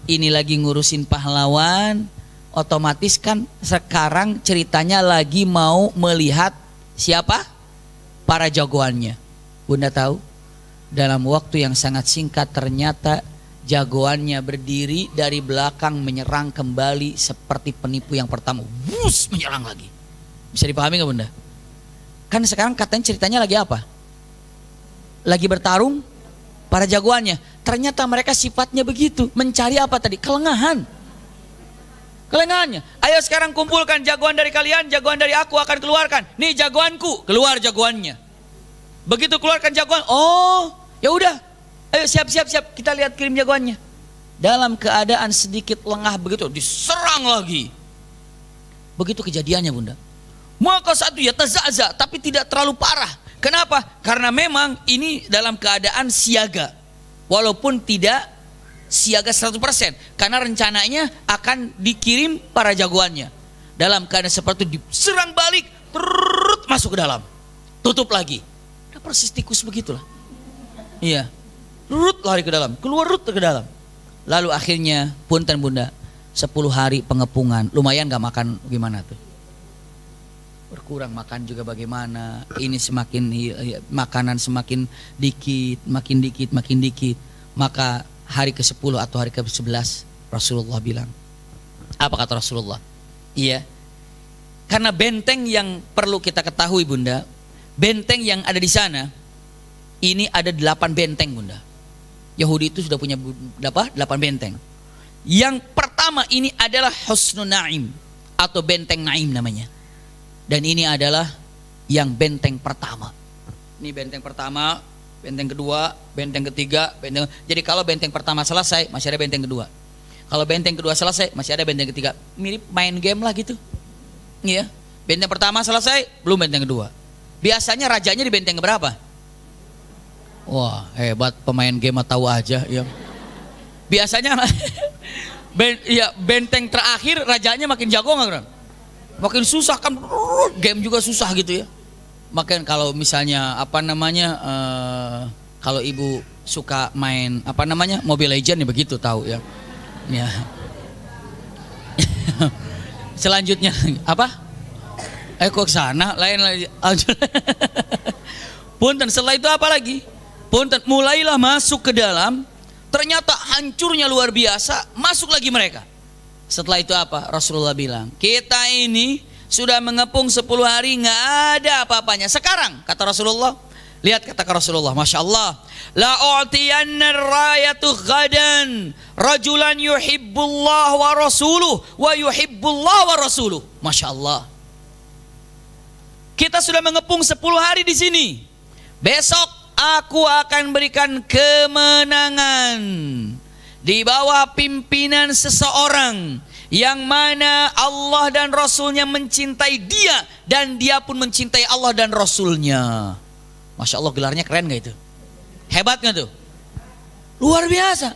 ini lagi ngurusin pahlawan, otomatis kan sekarang ceritanya lagi mau melihat siapa? Para jagoannya. Bunda tahu, dalam waktu yang sangat singkat ternyata jagoannya berdiri dari belakang menyerang kembali seperti penipu yang pertama. Wus, menyerang lagi. Bisa dipahami nggak bunda? Kan sekarang katanya ceritanya lagi apa? Lagi bertarung para jagoannya. Ternyata mereka sifatnya begitu. Mencari apa tadi? Kelengahannya. Ayo sekarang kumpulkan jagoan dari kalian, jagoan dari aku akan keluarkan. Nih jagoanku, keluar jagoannya. Begitu keluarkan jagoan, oh ya udah. Ayo siap, kita lihat kirim jagoannya. Dalam keadaan sedikit lengah begitu, diserang lagi. Begitu kejadiannya bunda. Maka saat itu ya tazaza, tapi tidak terlalu parah. Kenapa? Karena memang ini dalam keadaan siaga. Walaupun tidak siaga 100%. Karena rencananya akan dikirim para jagoannya. Dalam keadaan seperti itu diserang balik, masuk ke dalam. Tutup lagi. Nah, persis tikus begitulah. Iya. Lari ke dalam, keluar ke dalam. Lalu akhirnya punten bunda, 10 hari pengepungan. Lumayan gak makan gimana tuh? Berkurang makan juga bagaimana? Ini semakin makanan semakin dikit, makin dikit. Maka hari ke-10 atau hari ke-11 Rasulullah bilang, apa kata Rasulullah? Iya. Karena benteng yang perlu kita ketahui bunda, benteng yang ada di sana ini ada 8 benteng bunda. Yahudi itu sudah punya 8 benteng. Yang pertama ini adalah Husnul Naim atau benteng Naim namanya. Dan ini adalah yang benteng pertama. Ini benteng pertama, benteng kedua, benteng ketiga, benteng. Jadi kalau benteng pertama selesai, masih ada benteng kedua. Kalau benteng kedua selesai, masih ada benteng ketiga. Mirip main game lah gitu. Iya. Benteng pertama selesai, belum benteng kedua. Biasanya rajanya di benteng berapa? Wah, hebat pemain game tahu aja ya. Biasanya benteng terakhir rajanya makin jago nggak kan? Makin susah kan, game juga susah gitu ya. Makin kalau misalnya kalau ibu suka main Mobile Legends ya begitu tahu ya. Ya. Selanjutnya apa? Kok ke sana lain lagi. Punten, setelah itu apa lagi? Punten, mulailah masuk ke dalam. Ternyata hancurnya luar biasa. Masuk lagi mereka. Setelah itu apa? Rasulullah bilang, kita ini sudah mengepung 10 hari nggak ada apa-apanya. Sekarang kata Rasulullah, lihat kata Rasulullah, Masya Allah, la u'tiyanna rayatu ghadan rajulan yuhibbullah wa rasuluh wa yuhibbullah wa rasuluh. Masya Allah. Kita sudah mengepung 10 hari di sini. Besok aku akan berikan kemenangan di bawah pimpinan seseorang yang mana Allah dan Rasulnya mencintai dia dan dia pun mencintai Allah dan Rasulnya. Masya Allah, gelarnya keren gak itu? Hebat gak tuh? Luar biasa.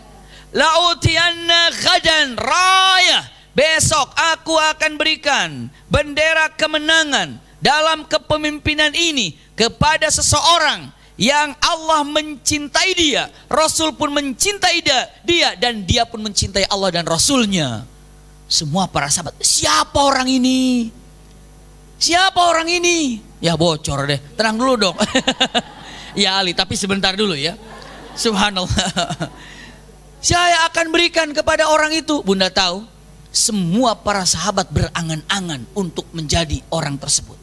La'utiyanna ghadan raya, besok aku akan berikan bendera kemenangan dalam kepemimpinan ini kepada seseorang yang Allah mencintai dia, Rasul pun mencintai dia, dan dia pun mencintai Allah dan Rasulnya. Semua para sahabat, siapa orang ini? Siapa orang ini? Ya bocor deh, tenang dulu dong. Ya Ali, tapi sebentar dulu ya. Subhanallah. Saya akan berikan kepada orang itu. Bunda tahu, semua para sahabat berangan-angan untuk menjadi orang tersebut.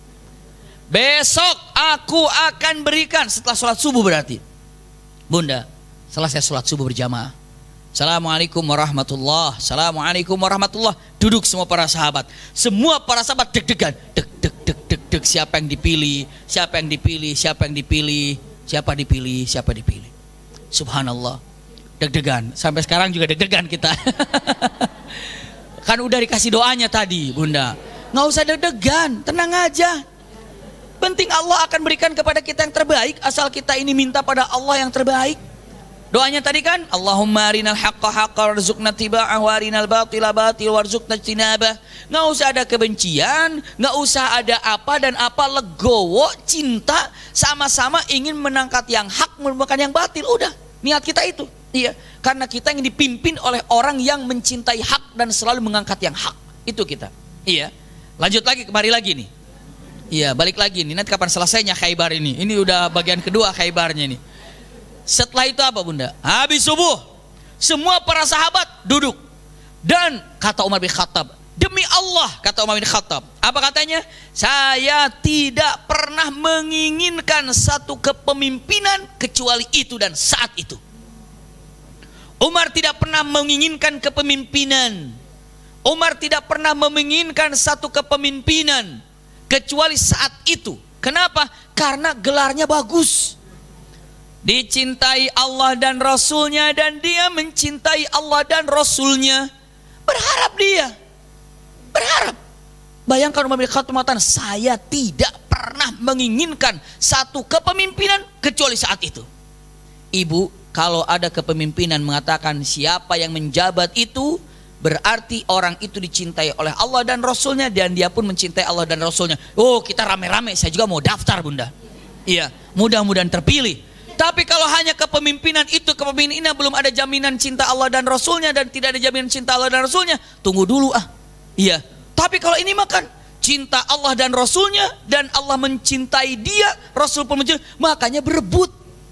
Besok aku akan berikan setelah sholat subuh berarti. Bunda, selesai sholat subuh berjamaah. Assalamualaikum warahmatullah. Assalamualaikum warahmatullah. Duduk semua para sahabat. Semua para sahabat deg-degan. Deg. Siapa yang dipilih? Siapa yang dipilih? Siapa yang dipilih? Siapa dipilih? Siapa dipilih? Subhanallah. Deg-degan. Sampai sekarang juga deg-degan kita. Kan udah dikasih doanya tadi, Bunda. Nggak usah deg-degan, tenang aja. Penting Allah akan berikan kepada kita yang terbaik, asal kita ini minta pada Allah yang terbaik. Doanya tadi kan, Allahumma arinal haqqa haqqa warzuqna tiba'ah wa arinal batila batil warzuqna ijtinabah. Nggak usah ada kebencian, nggak usah ada apa dan apa, legowo, cinta, sama-sama ingin menangkat yang hak, melupakan yang batil. Udah, niat kita itu. Iya, karena kita ingin dipimpin oleh orang yang mencintai hak dan selalu mengangkat yang hak. Itu kita. Iya. Lanjut lagi, kemari lagi nih. Iya, balik lagi nih. Nanti kapan selesainya Khaybar ini? Ini udah bagian kedua Khaybarnya nih. Setelah itu apa Bunda? Habis subuh, semua para sahabat duduk. Dan kata Umar bin Khattab, demi Allah, kata Umar bin Khattab, apa katanya? Saya tidak pernah menginginkan satu kepemimpinan kecuali itu dan saat itu. Umar tidak pernah menginginkan kepemimpinan. Umar tidak pernah menginginkan satu kepemimpinan kecuali saat itu. Kenapa? Karena gelarnya bagus. Dicintai Allah dan Rasulnya, dan dia mencintai Allah dan Rasulnya. Berharap dia. Berharap. Bayangkan Umar bin Khattab mengatakan, saya tidak pernah menginginkan satu kepemimpinan kecuali saat itu. Ibu, kalau ada kepemimpinan mengatakan siapa yang menjabat itu, berarti orang itu dicintai oleh Allah dan Rasulnya, dan dia pun mencintai Allah dan Rasulnya. Oh, kita rame-rame, saya juga mau daftar, Bunda. Iya, mudah-mudahan terpilih. Tapi kalau hanya kepemimpinan itu, kepemimpinan belum ada jaminan cinta Allah dan Rasulnya, dan tidak ada jaminan cinta Allah dan Rasulnya, tunggu dulu ah. Iya. Tapi kalau ini makan cinta Allah dan Rasulnya, dan Allah mencintai dia, Rasul pun mencintai, makanya berebut.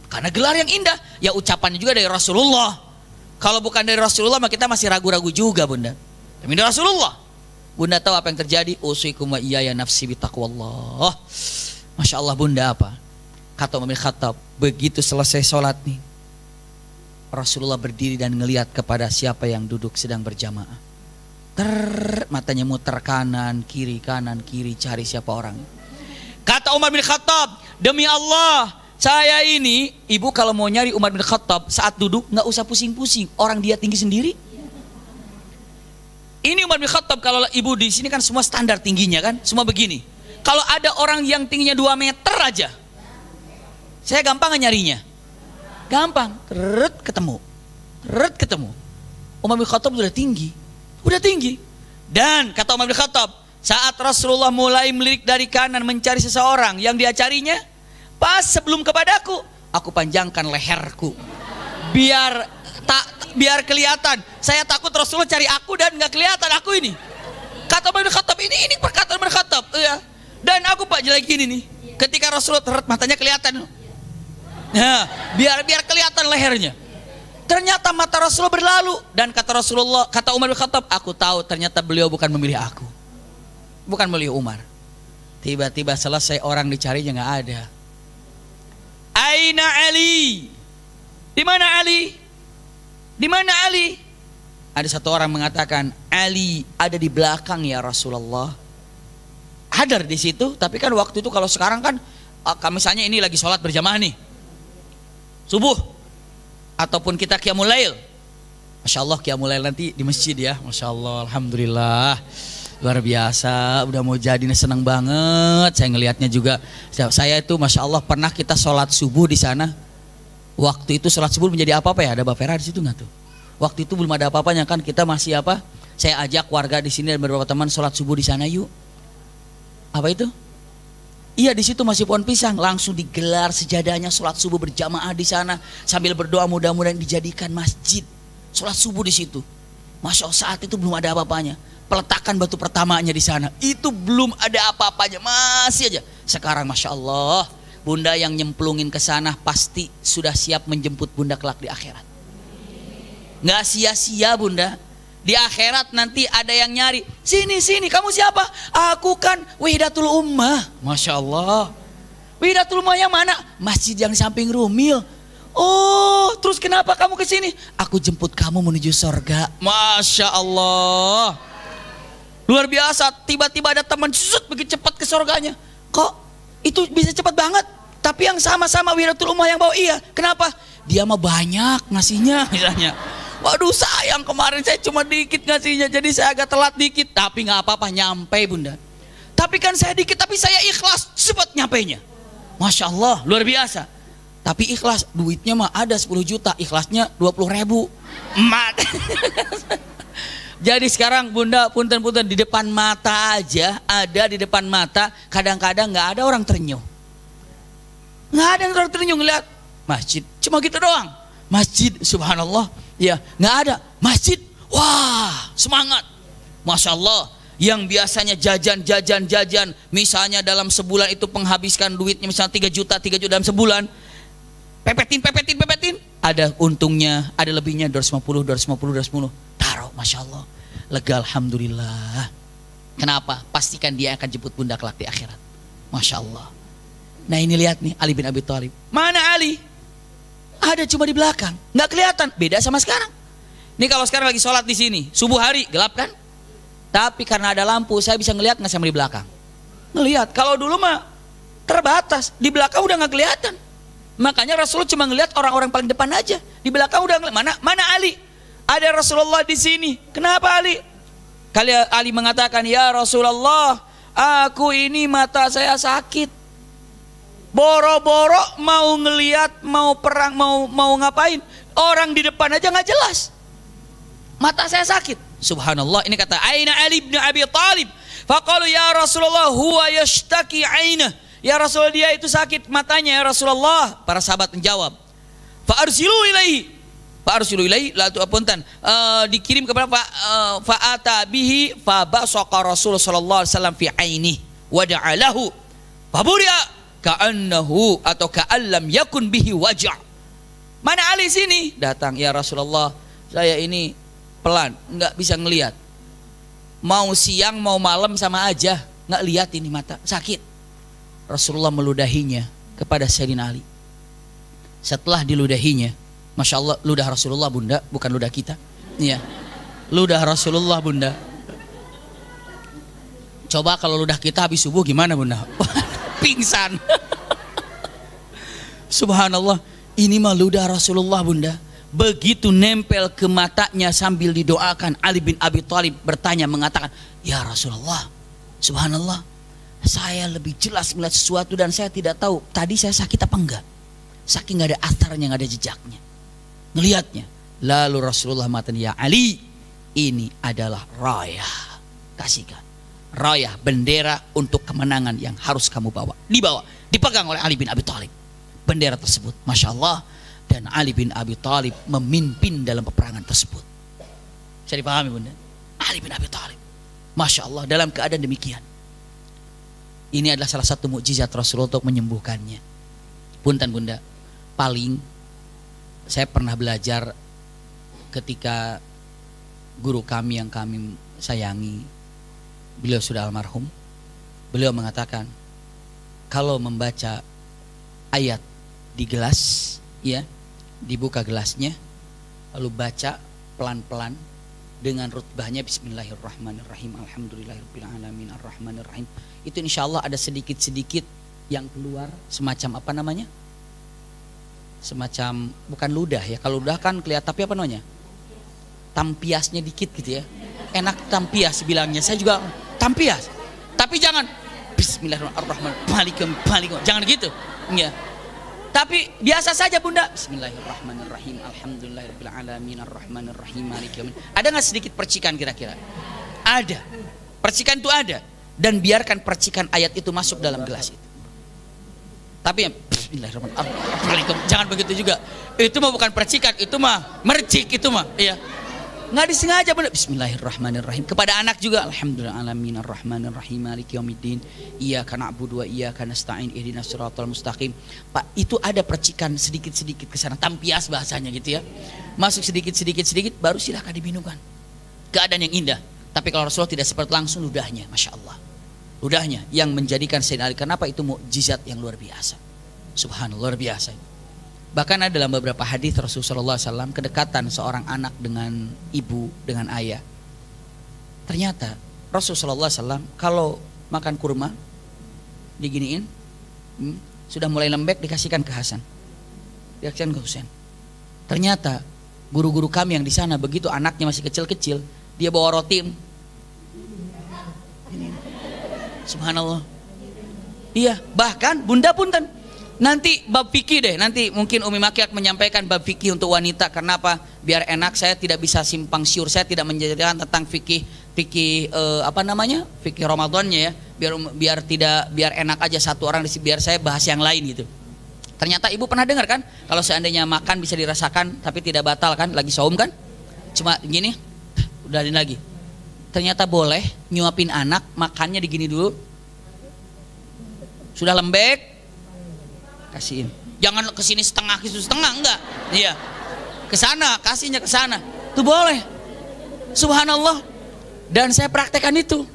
Karena gelar yang indah, ya ucapannya juga dari Rasulullah. Kalau bukan dari Rasulullah, maka kita masih ragu-ragu juga, Bunda. Demi Rasulullah. Bunda tahu apa yang terjadi? Usikum wa iyaya nafsi bitaqwallah. Masya Allah, Bunda, apa? Kata Umar bin Khattab, begitu selesai sholat nih, Rasulullah berdiri dan ngelihat kepada siapa yang duduk sedang berjamaah. Matanya muter kanan kiri, cari siapa orang. Kata Umar bin Khattab, demi Allah, saya ini, ibu kalau mau nyari Umar bin Khattab saat duduk, nggak usah pusing-pusing, orang dia tinggi sendiri. Ini Umar bin Khattab, kalau ibu di sini kan semua standar tingginya kan, semua begini. Kalau ada orang yang tingginya 2 meter aja, saya gampang nyarinya. Gampang, ketemu. Umar bin Khattab udah tinggi. Dan kata Umar bin Khattab, saat Rasulullah mulai melirik dari kanan mencari seseorang, yang dia carinya, pas sebelum kepadaku, aku panjangkan leherku. Biar kelihatan. Saya takut Rasulullah cari aku dan nggak kelihatan aku ini. Kata Umar bin Khattab, ini perkataan Umar bin Khattab. Ya. Dan aku Pak jelek gini nih. Ketika Rasulullah matanya kelihatan. Nah, biar kelihatan lehernya. Ternyata mata Rasulullah berlalu, dan kata Umar bin Khattab, aku tahu ternyata beliau bukan memilih aku, bukan memilih Umar. Tiba-tiba selesai orang dicarinya nggak ada. Aina Ali? Di mana Ali? Di mana Ali? Ada satu orang mengatakan, Ali ada di belakang ya Rasulullah. Hadar di situ, tapi kan waktu itu kalau sekarang kan, misalnya ini lagi sholat berjamaah nih, subuh, ataupun kita qiyamul lail. Masya Allah, qiyamul lail nanti di masjid ya. Masya Allah, Alhamdulillah, luar biasa. Udah mau jadi, senang banget saya ngelihatnya juga. Saya itu Masya Allah pernah kita sholat subuh di sana. Waktu itu sholat subuh menjadi apa-apa ya? Ada Mbak Vera di situ nggak tuh? Waktu itu belum ada apa-apanya kan, kita masih apa? Saya ajak warga di sini dan beberapa teman sholat subuh di sana yuk. Apa itu? Iya, di situ masih pohon pisang, langsung digelar sejadahnya, sholat subuh berjamaah di sana sambil berdoa mudah-mudahan dijadikan masjid. Sholat subuh di situ. Masya Allah, saat itu belum ada apa-apanya. Peletakan batu pertamanya di sana, itu belum ada apa-apanya, masih aja. Sekarang Masya Allah, Bunda yang nyemplungin ke sana pasti sudah siap menjemput Bunda kelak di akhirat. Nggak sia-sia Bunda. Di akhirat nanti ada yang nyari, sini kamu siapa? Aku kan Wahdatul Ummah. Masya Allah. Wahdatul Ummah yang mana? Masjid yang samping Rumil. Oh, terus kenapa kamu kesini? Aku jemput kamu menuju surga. Masya Allah. Luar biasa. Tiba-tiba ada teman begitu cepat ke surganya. Kok itu bisa cepat banget? Tapi yang sama-sama Wahdatul Ummah yang bawa, iya. Kenapa? Dia mah banyak ngasihnya misalnya. Waduh, sayang kemarin saya cuma dikit ngasihnya, jadi saya agak telat dikit. Tapi nggak apa-apa, nyampe Bunda. Tapi kan saya dikit, tapi saya ikhlas, cepat nyampainya. Masya Allah, luar biasa. Tapi ikhlas, duitnya mah ada 10 juta, ikhlasnya 20.000. Emak. Jadi sekarang Bunda, punten-punten, di depan mata aja, ada di depan mata, kadang-kadang nggak ada orang terenyuh. Nggak ada orang terenyuh ngeliat masjid, cuma gitu doang. Masjid, subhanallah. Ya, nggak ada masjid, wah semangat, Masya Allah. Yang biasanya jajan, misalnya dalam sebulan itu penghabiskan duitnya misalnya 3 juta dalam sebulan, pepetin, ada untungnya, ada lebihnya 250, taruh, Masya Allah, lega, Alhamdulillah. Kenapa? Pastikan dia akan jemput Bunda kelak di akhirat, Masya Allah. Nah ini lihat nih, Ali bin Abi Thalib. Mana Ali? Ada cuma di belakang, nggak kelihatan. Beda sama sekarang. Ini kalau sekarang lagi sholat di sini, subuh hari, gelap kan? Tapi karena ada lampu, saya bisa ngelihat nggak sama di belakang? Ngelihat. Kalau dulu mah terbatas, di belakang udah nggak kelihatan. Makanya Rasulullah cuma ngelihat orang-orang paling depan aja. Di belakang udah ngelihat. Mana Ali? Ada Rasulullah di sini. Kenapa Ali? Kali Ali mengatakan, ya Rasulullah, aku ini mata saya sakit. Boro-boro mau ngelihat, mau perang, mau ngapain, orang di depan aja nggak jelas. Mata saya sakit. Subhanallah, ini kata Aina Ali bin Abi Thalib. Faqalu ya Rasulullah huwa yashtaki aina. Ya Rasulullah, dia itu sakit matanya ya Rasulullah. Para sahabat menjawab, fa arsilu ilaihi. Fa arsilu ilaihi, la tu apuntan. Dikirim kepada fa ata bihi fa basaqa Rasul sallallahu alaihi wasallam fi ainihi wa da'alahu. Fa buri'a ka'annahu atau ka'allam yakun bihi wajah. Mana Ali sini? Datang, ya Rasulullah, saya ini pelan, nggak bisa ngelihat. Mau siang mau malam sama aja, nggak lihat ini mata, sakit. Rasulullah meludahinya kepada Sayyidina Ali. Setelah diludahinya, Masya Allah, ludah Rasulullah bunda, bukan ludah kita. Iya, ludah Rasulullah bunda. Coba kalau ludah kita habis subuh gimana bunda? Pingsan. Subhanallah, ini mah ludah Rasulullah bunda. Begitu nempel ke matanya sambil didoakan, Ali bin Abi Thalib bertanya mengatakan, ya Rasulullah, subhanallah, saya lebih jelas melihat sesuatu dan saya tidak tahu tadi saya sakit apa enggak. Saking nggak ada asarnya, nggak ada jejaknya. Ngelihatnya, lalu Rasulullah mengatakan, ya Ali, ini adalah rayah. Kasihkan rayah, bendera untuk kemenangan yang harus kamu bawa. Dibawa, dipegang oleh Ali bin Abi Thalib bendera tersebut. Masya Allah. Dan Ali bin Abi Thalib memimpin dalam peperangan tersebut. Bisa dipahami bunda? Ali bin Abi Thalib, Masya Allah, dalam keadaan demikian. Ini adalah salah satu mukjizat Rasulullah untuk menyembuhkannya. Punten bunda, paling saya pernah belajar ketika guru kami yang kami sayangi, beliau sudah almarhum. Beliau mengatakan, kalau membaca ayat di gelas, ya, dibuka gelasnya, lalu baca pelan-pelan dengan rutbahnya Bismillahirrahmanirrahim, Alhamdulillahirabbil alamin, Arrahmanirrahim. Itu insya Allah ada sedikit-sedikit yang keluar semacam apa namanya? Semacam, bukan ludah ya. Kalau ludah kan kelihatan, tapi apa namanya? Tampiasnya dikit gitu ya. Enak tampias bilangnya. Saya juga tampias. Tapi jangan Bismillahirrahmanirrahim, jangan gitu. Ya. Tapi biasa saja bunda. Bismillahirrahmanirrahim, Alhamdulillahirabbil alamin, Arrahmanirrahim, Maliki yaumiddin. Ada nggak sedikit percikan kira-kira? Ada. Percikan itu ada. Dan biarkan percikan ayat itu masuk dalam gelas itu. Tapi Bismillahirrahmanirrahim, jangan begitu juga. Itu mah bukan percikan, itu mah mercik itu mah. Iya. Nggak disengaja bunda. Bismillahirrahmanirrahim. Kepada anak juga, Alhamdulillahirabbil alamin, Arrahmanirrahim, Maliki yaumiddin, Iyyaka na'budu wa iyyaka nasta'in, ihdinas siratal mustaqim. Pak, itu ada percikan sedikit-sedikit ke sana, tampias bahasanya gitu ya. Masuk sedikit-sedikit baru silakan diminumkan. Keadaan yang indah. Tapi kalau Rasulullah tidak seperti langsung ludahnya, Masya Allah. Ludahnya yang menjadikan Sayyidina Ali. Kenapa? Itu mukjizat yang luar biasa. Subhanallah, luar biasa. Bahkan ada dalam beberapa hadis Rasulullah SAW, kedekatan seorang anak dengan ibu, dengan ayah. Ternyata Rasulullah SAW kalau makan kurma diginiin, sudah mulai lembek, dikasihkan ke Hasan, dikasihkan ke Husain. Ternyata guru-guru kami yang di sana, begitu anaknya masih kecil-kecil, dia bawa roti. Subhanallah. Iya, bahkan bunda punten. Nanti bab fikih deh, nanti mungkin Umi Makiat menyampaikan bab fikih untuk wanita. Kenapa? Biar enak, saya tidak bisa simpang siur, saya tidak menjelaskan tentang fikih apa namanya? Fikih Ramadannya ya. Biar enak aja satu orang, biar saya bahas yang lain gitu. Ternyata ibu pernah dengar kan? Kalau seandainya makan bisa dirasakan tapi tidak batal kan? Lagi saum kan? Cuma gini, udah lagi. Ternyata boleh nyuapin anak, makannya digini dulu. Sudah lembek, kasihin. Jangan kesini setengah, enggak. Iya. Kesana, kasihnya ke sana. Itu boleh. Subhanallah. Dan saya praktekkan itu.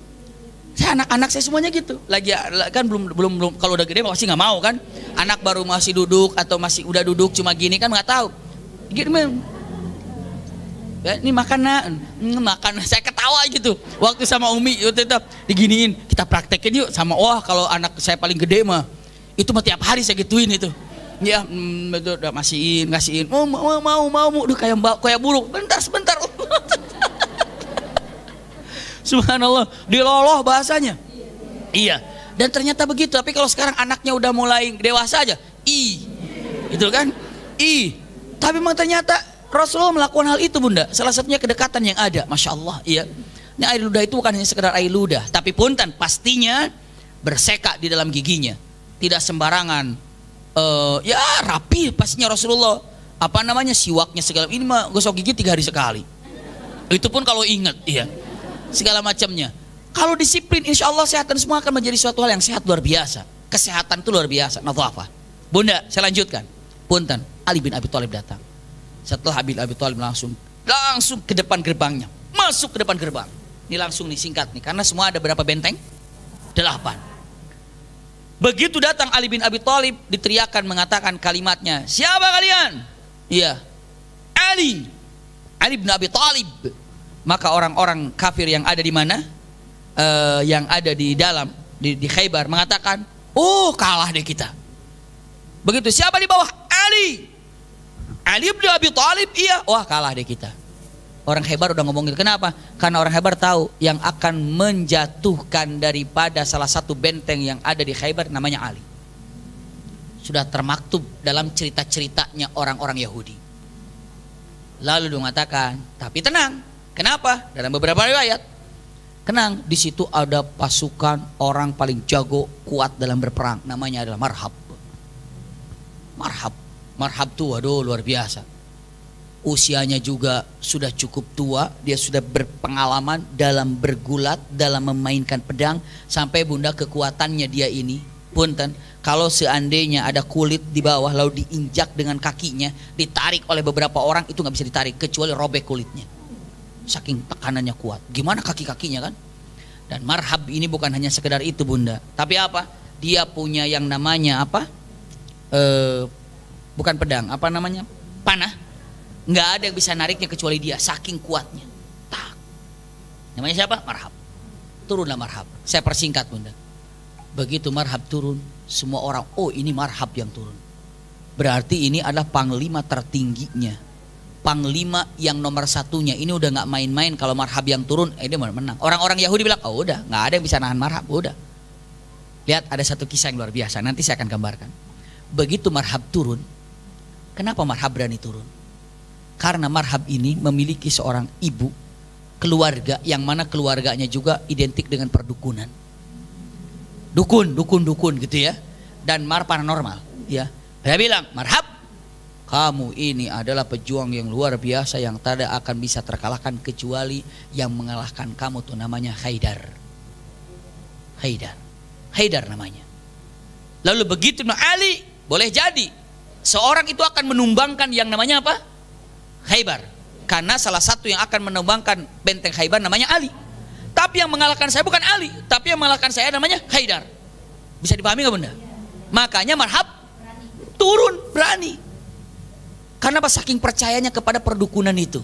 Saya anak-anak saya semuanya gitu. Lagi kan belum kalau udah gede pasti nggak mau kan. Anak baru masih duduk atau masih udah duduk cuma gini kan nggak tahu. Gitu ya, ini makan saya ketawa gitu. Waktu sama Umi itu tetap diginiin. Kita praktekin yuk sama kalau anak saya paling gede mah itu mah tiap hari saya gituin itu. Ya, udah ngasihin. Mau, udah kayak buruk. Sebentar. Subhanallah, diloloh bahasanya. Iya. Dan ternyata begitu. Tapi kalau sekarang anaknya udah mulai dewasa aja, itu kan, Tapi memang ternyata Rasulullah melakukan hal itu, Bunda. Salah satunya kedekatan yang ada, masya Allah. Iya. Ini air ludah itu bukan hanya sekedar air ludah, tapi punten pastinya berseka di dalam giginya, tidak sembarangan. Ya rapi pastinya Rasulullah. Apa namanya, siwaknya segala. Ini mah gosok gigi 3 hari sekali. Itu pun kalau ingat, iya. Segala macamnya. Kalau disiplin, insya Allah kesehatan semua akan menjadi suatu hal yang sehat luar biasa. Kesehatan itu luar biasa. Nadhafah. Bunda, saya lanjutkan. Punten, Ali bin Abi Thalib datang. Setelah Ali bin Abi Thalib langsung ke depan gerbangnya, masuk ke depan gerbang. Ini langsung nih singkat nih, karena semua ada berapa benteng? 8. Begitu datang Ali bin Abi Thalib, diteriakan mengatakan kalimatnya, siapa kalian? Iya, Ali bin Abi Thalib. Maka orang-orang kafir yang ada di mana? Yang ada di dalam di Khaybar mengatakan, oh kalah deh kita. Begitu, siapa di bawah? Ali bin Abi Thalib. Iya, wah kalah deh kita. Orang Khaybar udah ngomong gitu. Kenapa? Karena orang Khaybar tahu yang akan menjatuhkan daripada salah satu benteng yang ada di Khaybar namanya Ali. Sudah termaktub dalam cerita-ceritanya orang-orang Yahudi. Lalu dia mengatakan, tapi tenang. Kenapa? Dalam beberapa riwayat, tenang, di situ ada pasukan orang paling jago, kuat dalam berperang. Namanya adalah Marhab. Marhab tuh, waduh luar biasa. Usianya juga sudah cukup tua. Dia sudah berpengalaman dalam bergulat, dalam memainkan pedang. Sampai Bunda kekuatannya dia ini, punten, kalau seandainya ada kulit di bawah lalu diinjak dengan kakinya, ditarik oleh beberapa orang, itu gak bisa ditarik kecuali robek kulitnya. Saking tekanannya kuat. Gimana kaki-kakinya kan? Dan Marhab ini bukan hanya sekedar itu, Bunda. Tapi apa? Dia punya yang namanya apa? Bukan pedang, apa namanya? Panah. Nggak ada yang bisa nariknya kecuali dia. Saking kuatnya. Tak. Namanya siapa? Marhab. Turunlah Marhab. Saya persingkat, Bunda. Begitu Marhab turun, semua orang, oh ini Marhab yang turun. Berarti ini adalah panglima tertingginya. Panglima yang nomor satunya. Ini udah nggak main-main. Kalau Marhab yang turun, dia menang. Orang-orang Yahudi bilang, oh udah nggak ada yang bisa nahan Marhab. Udah. Lihat, ada satu kisah yang luar biasa. Nanti saya akan gambarkan. Begitu Marhab turun, kenapa Marhab berani turun? Karena Marhab ini memiliki seorang ibu, keluarga yang mana keluarganya juga identik dengan perdukunan. Dukun gitu ya. Dan paranormal. Ya. Saya bilang, Marhab, kamu ini adalah pejuang yang luar biasa yang tidak akan bisa terkalahkan kecuali yang mengalahkan kamu tuh namanya Haidar namanya. Lalu begitu Ali, boleh jadi seorang itu akan menumbangkan yang namanya apa? Khaybar. Karena salah satu yang akan menumbangkan benteng Khaybar namanya Ali. Tapi yang mengalahkan saya bukan Ali, tapi yang mengalahkan saya namanya Haidar. Bisa dipahami nggak, Bunda? Makanya Marhab turun berani. Karena apa? Saking percayanya kepada perdukunan itu.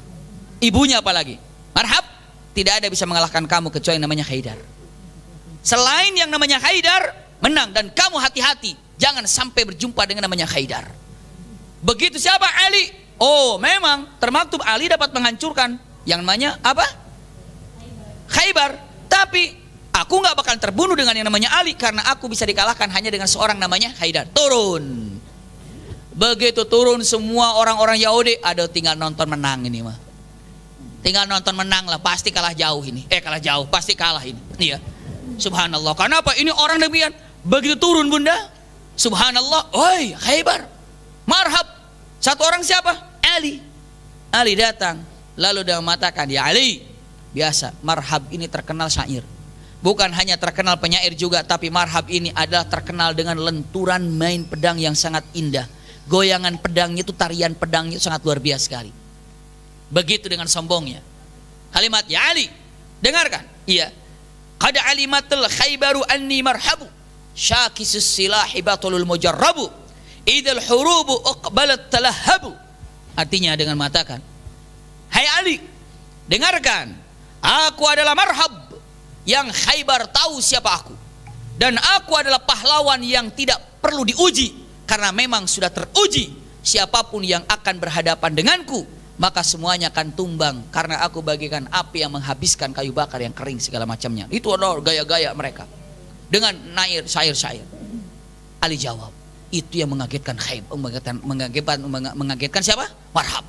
Ibunya apalagi, Marhab, tidak ada bisa mengalahkan kamu kecuali yang namanya Haidar. Selain yang namanya Haidar menang, dan kamu hati-hati jangan sampai berjumpa dengan namanya Haidar. Begitu siapa? Ali. Oh memang termaktub Ali dapat menghancurkan yang namanya apa? Khaybar. Tapi aku nggak bakal terbunuh dengan yang namanya Ali, karena aku bisa dikalahkan hanya dengan seorang namanya Haidar. Turun. Begitu turun, semua orang-orang Yahudi ada tinggal nonton menang ini mah. Tinggal nonton menang lah, pasti kalah jauh ini. Kalah jauh, pasti kalah ini. Iya. Subhanallah. Kenapa? Ini orang demikian. Begitu turun, Bunda, subhanallah, oi Khaybar, Marhab. Satu orang siapa? Ali datang. Lalu dia mengatakan, ya Ali, biasa Marhab ini terkenal syair. Bukan hanya terkenal penyair juga, tapi Marhab ini adalah terkenal dengan lenturan main pedang yang sangat indah. Goyangan pedangnya itu, tarian pedangnya itu sangat luar biasa sekali. Begitu dengan sombongnya. Kalimat, ya Ali, dengarkan. Iya. Qad alimatul Khaybaru anni marhabu syakisus silahi batulul mujarrabu idal hurubu uqbalat talahabu. Artinya dengan mengatakan, hai Ali, dengarkan, aku adalah Marhab yang Khaybar tahu siapa aku, dan aku adalah pahlawan yang tidak perlu diuji, karena memang sudah teruji. Siapapun yang akan berhadapan denganku, maka semuanya akan tumbang, karena aku bagaikan api yang menghabiskan kayu bakar yang kering segala macamnya. Itu adalah gaya-gaya mereka. dengan syair-syair. Ali jawab, itu yang mengagetkan mengagetkan siapa? Warhab.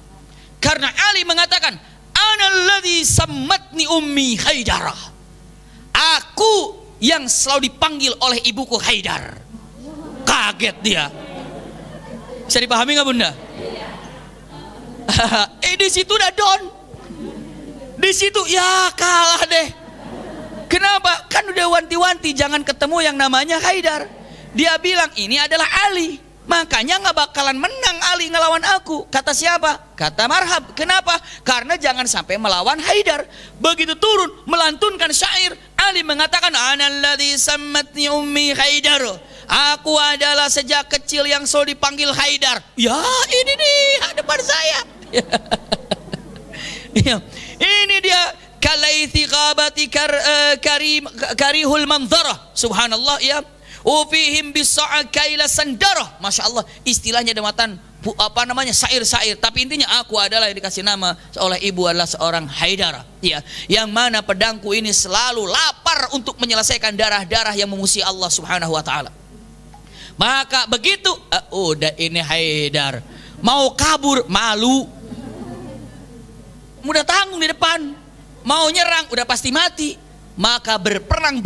Karena Ali mengatakan, analladzi sammatni ummi Haidarah. Aku yang selalu dipanggil oleh ibuku Haidar. Kaget dia. Bisa dipahami nggak bunda? Di situ udah down. Di situ ya kalah deh. Kenapa? Kan udah wanti-wanti jangan ketemu yang namanya Haidar. Dia bilang ini adalah Ali, makanya nggak bakalan menang Ali ngelawan aku. Kata siapa? Kata Marhab. Kenapa? Karena jangan sampai melawan Haidar. Begitu turun melantunkan syair, Ali mengatakan, analladzi sammatni ummi Haidar. Aku adalah sejak kecil yang selalu dipanggil Haidar. Ya ini nih depan saya. Ini dia. Kalaithi ghabati karihul manzarah. Subhanallah ya. Ufihim bisa'a kaila sandarah. Masya Allah, istilahnya dematan apa namanya syair-syair, tapi intinya aku adalah yang dikasih nama oleh ibu adalah seorang Haidara, ya, yang mana pedangku ini selalu lapar untuk menyelesaikan darah-darah yang memusuhi Allah Subhanahu wa taala. Maka begitu udah ini Haidar mau kabur malu, udah tanggung di depan, mau nyerang udah pasti mati. Maka berperang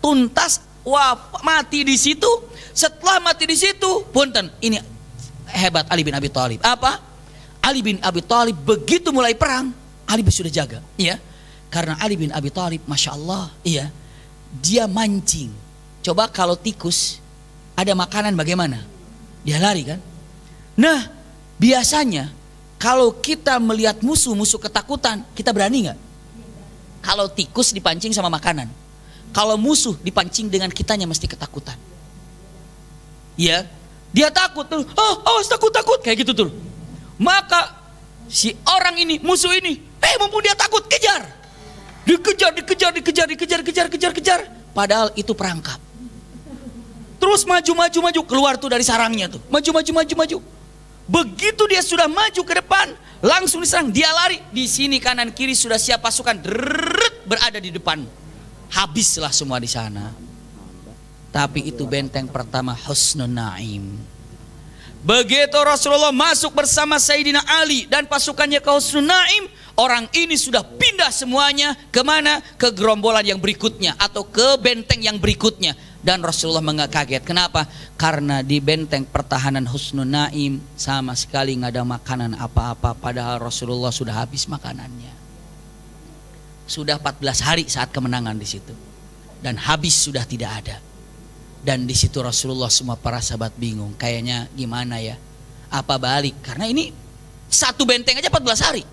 tuntas. Wah, mati di situ. Setelah mati di situ, punten, ini hebat Ali bin Abi Thalib. Apa? Ali bin Abi Thalib begitu mulai perang, Ali sudah jaga, ya. Karena Ali bin Abi Thalib, masya Allah, iya, dia mancing. Coba kalau tikus ada makanan bagaimana? Dia lari kan? Nah, biasanya kalau kita melihat musuh ketakutan, kita berani nggak? Kalau tikus dipancing sama makanan. Kalau musuh dipancing dengan kitanya mesti ketakutan. Ya, dia takut tuh. Oh, awas takut kayak gitu tuh. Maka si orang ini, musuh ini, mumpung dia takut, kejar. Dikejar. Padahal itu perangkap. Terus maju keluar tuh dari sarangnya tuh. Maju. Begitu dia sudah maju ke depan, langsung diserang, dia lari. Di sini kanan kiri sudah siap pasukan, berada di depan. Habislah semua di sana. Tapi itu benteng pertama Husnul Naim. Begitu Rasulullah masuk bersama Sayyidina Ali dan pasukannya ke Husnul Naim, orang ini sudah pindah semuanya kemana? Ke gerombolan yang berikutnya atau ke benteng yang berikutnya. Dan Rasulullah kaget. Kenapa? Karena di benteng pertahanan Husnul Naim sama sekali nggak ada makanan apa-apa. Padahal Rasulullah sudah habis makanannya. Sudah 14 hari saat kemenangan di situ, dan habis sudah tidak ada. Dan di situ Rasulullah semua para sahabat bingung, kayaknya gimana ya? Apa balik? Karena ini satu benteng aja 14 hari.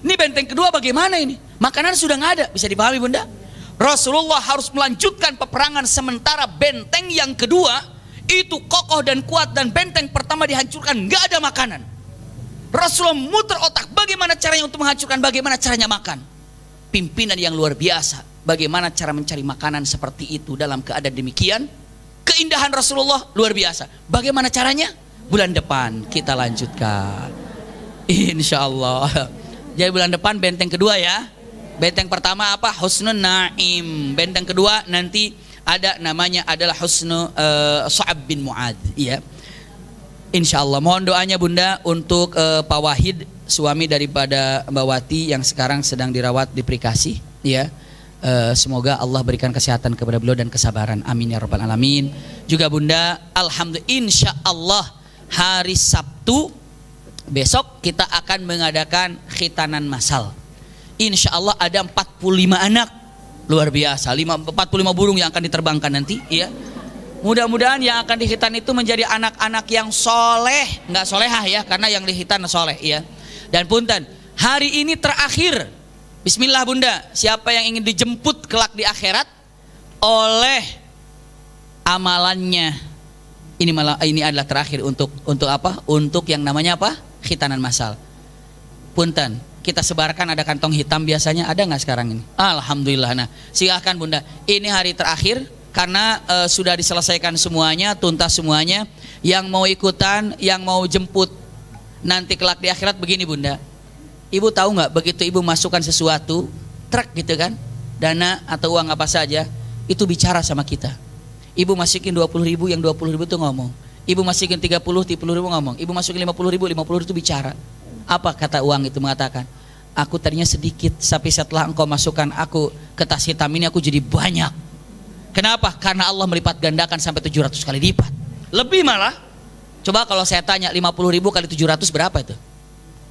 Ini benteng kedua bagaimana ini? Makanan sudah nggak ada, bisa dipahami bunda? Rasulullah harus melanjutkan peperangan sementara benteng yang kedua itu kokoh dan kuat dan benteng pertama dihancurkan, nggak ada makanan. Rasulullah muter otak, bagaimana caranya untuk menghancurkan, bagaimana caranya makan. Pimpinan yang luar biasa, bagaimana cara mencari makanan seperti itu dalam keadaan demikian. Keindahan Rasulullah luar biasa. Bagaimana caranya? Bulan depan kita lanjutkan, insya Allah. Jadi bulan depan benteng kedua ya. Benteng pertama apa? Husnul Naim. Benteng kedua nanti ada namanya adalah Husnul Sa'ab bin Mu'adz, ya. Insya Allah. Mohon doanya bunda untuk Pak Wahid, suami daripada Mbak Wati yang sekarang sedang dirawat di Prikasi, ya. Semoga Allah berikan kesehatan kepada beliau dan kesabaran, amin ya rabbal alamin. Juga bunda, alhamdulillah, insya Allah hari Sabtu besok kita akan mengadakan khitanan massal. Insya Allah ada 45 anak, luar biasa, 45 burung yang akan diterbangkan nanti, ya. Mudah-mudahan yang akan dihitan itu menjadi anak-anak yang soleh, nggak solehah ya, karena yang dihitan soleh, ya. Dan punten, hari ini terakhir. Bismillah bunda, siapa yang ingin dijemput kelak di akhirat oleh amalannya, ini adalah terakhir untuk apa? Untuk yang namanya apa? Khitanan massal. Punten, kita sebarkan ada kantong hitam biasanya, ada nggak sekarang ini? Alhamdulillah. Nah, silakan bunda, ini hari terakhir. Karena sudah diselesaikan semuanya, tuntas semuanya. Yang mau ikutan, yang mau jemput nanti kelak di akhirat begini bunda. Ibu tahu nggak, begitu ibu masukkan sesuatu, truk gitu kan, dana atau uang apa saja, itu bicara sama kita. Ibu masukin 20.000, yang 20.000 itu ngomong. Ibu masukin 30 ribu ngomong. Ibu masukin 50.000 itu bicara. Apa kata uang itu mengatakan? Aku tadinya sedikit, tapi setelah engkau masukkan aku ke tas hitam ini aku jadi banyak. Kenapa? Karena Allah melipat gandakan sampai 700 kali lipat. Lebih malah. Coba kalau saya tanya 50.000 kali 700 berapa itu?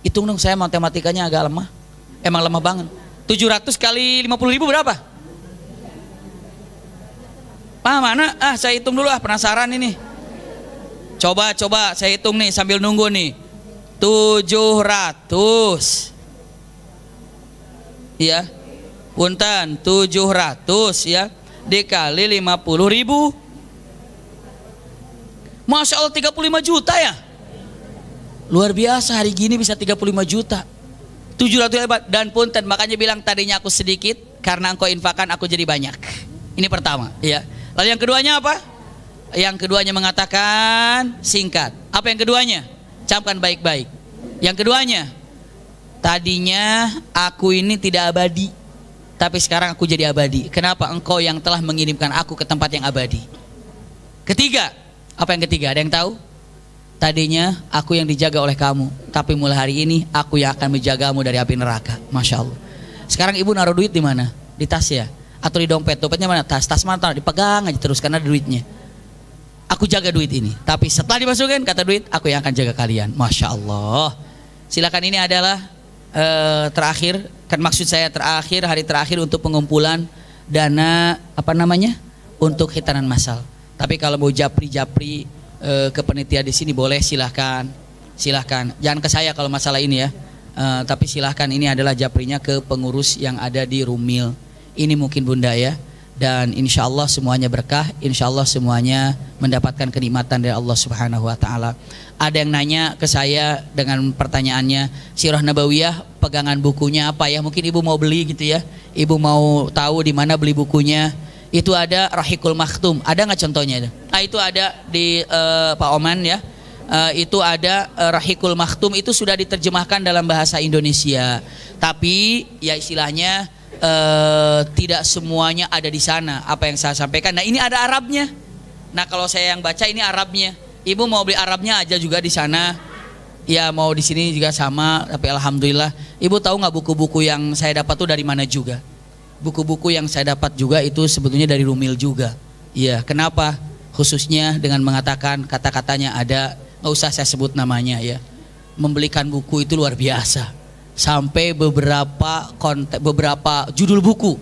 Hitung dong, saya matematikanya agak lemah. Emang lemah banget. 700 kali 50.000 berapa? Mana? Saya hitung dulu penasaran ini. Coba saya hitung nih sambil nunggu nih. 700. Ya. Punten 700 ya dikali 50.000. Masya Allah 35 juta ya. Luar biasa, hari gini bisa 35 juta. 700 hebat. Dan punten, makanya bilang tadinya aku sedikit, karena engkau infakkan aku jadi banyak. Ini pertama ya. Lalu yang keduanya apa? Yang keduanya mengatakan singkat. Apa yang keduanya? Camkan baik-baik. Yang keduanya, tadinya aku ini tidak abadi, tapi sekarang aku jadi abadi. Kenapa? Engkau yang telah mengirimkan aku ke tempat yang abadi. Ketiga, apa yang ketiga? Ada yang tahu? Tadinya aku yang dijaga oleh kamu, tapi mulai hari ini aku yang akan menjagamu dari api neraka. Masya Allah. Sekarang ibu naruh duit di mana? Di tas ya? Atau di dompet? Dompetnya mana? Tas mana? Dipegang aja terus karena ada duitnya. Aku jaga duit ini, tapi setelah dimasukin kata duit, aku yang akan jaga kalian. Masya Allah. Silakan, ini adalah terakhir, kan maksud saya terakhir, hari terakhir untuk pengumpulan dana untuk hitanan massal. Tapi kalau mau japri ke penitia di sini boleh, silahkan. Jangan ke saya kalau masalah ini ya. Tapi silahkan, ini adalah japrinya ke pengurus yang ada di Rumil. Ini mungkin Bunda ya. Dan insya Allah semuanya berkah, insya Allah semuanya mendapatkan kenikmatan dari Allah Subhanahu Wa Taala. Ada yang nanya ke saya dengan pertanyaannya, Sirah Nabawiyah pegangan bukunya apa ya? Mungkin ibu mau beli gitu ya. Ibu mau tahu di mana beli bukunya. Itu ada Rahikul Maktum. Ada nggak contohnya? Itu ada di Pak Oman ya. Itu ada Rahikul Maktum, itu sudah diterjemahkan dalam bahasa Indonesia. Tapi ya istilahnya tidak semuanya ada di sana. Apa yang saya sampaikan. Nah ini ada Arabnya. Nah kalau saya yang baca ini Arabnya. Ibu mau beli Arabnya aja juga di sana. Ya mau di sini juga sama. Tapi alhamdulillah. Ibu tahu nggak buku-buku yang saya dapat tuh dari mana juga? Buku-buku yang saya dapat juga itu sebetulnya dari Rumil juga. Iya, kenapa? Khususnya dengan mengatakan kata-katanya ada, nggak usah saya sebut namanya ya. Membelikan buku itu luar biasa. Sampai beberapa judul buku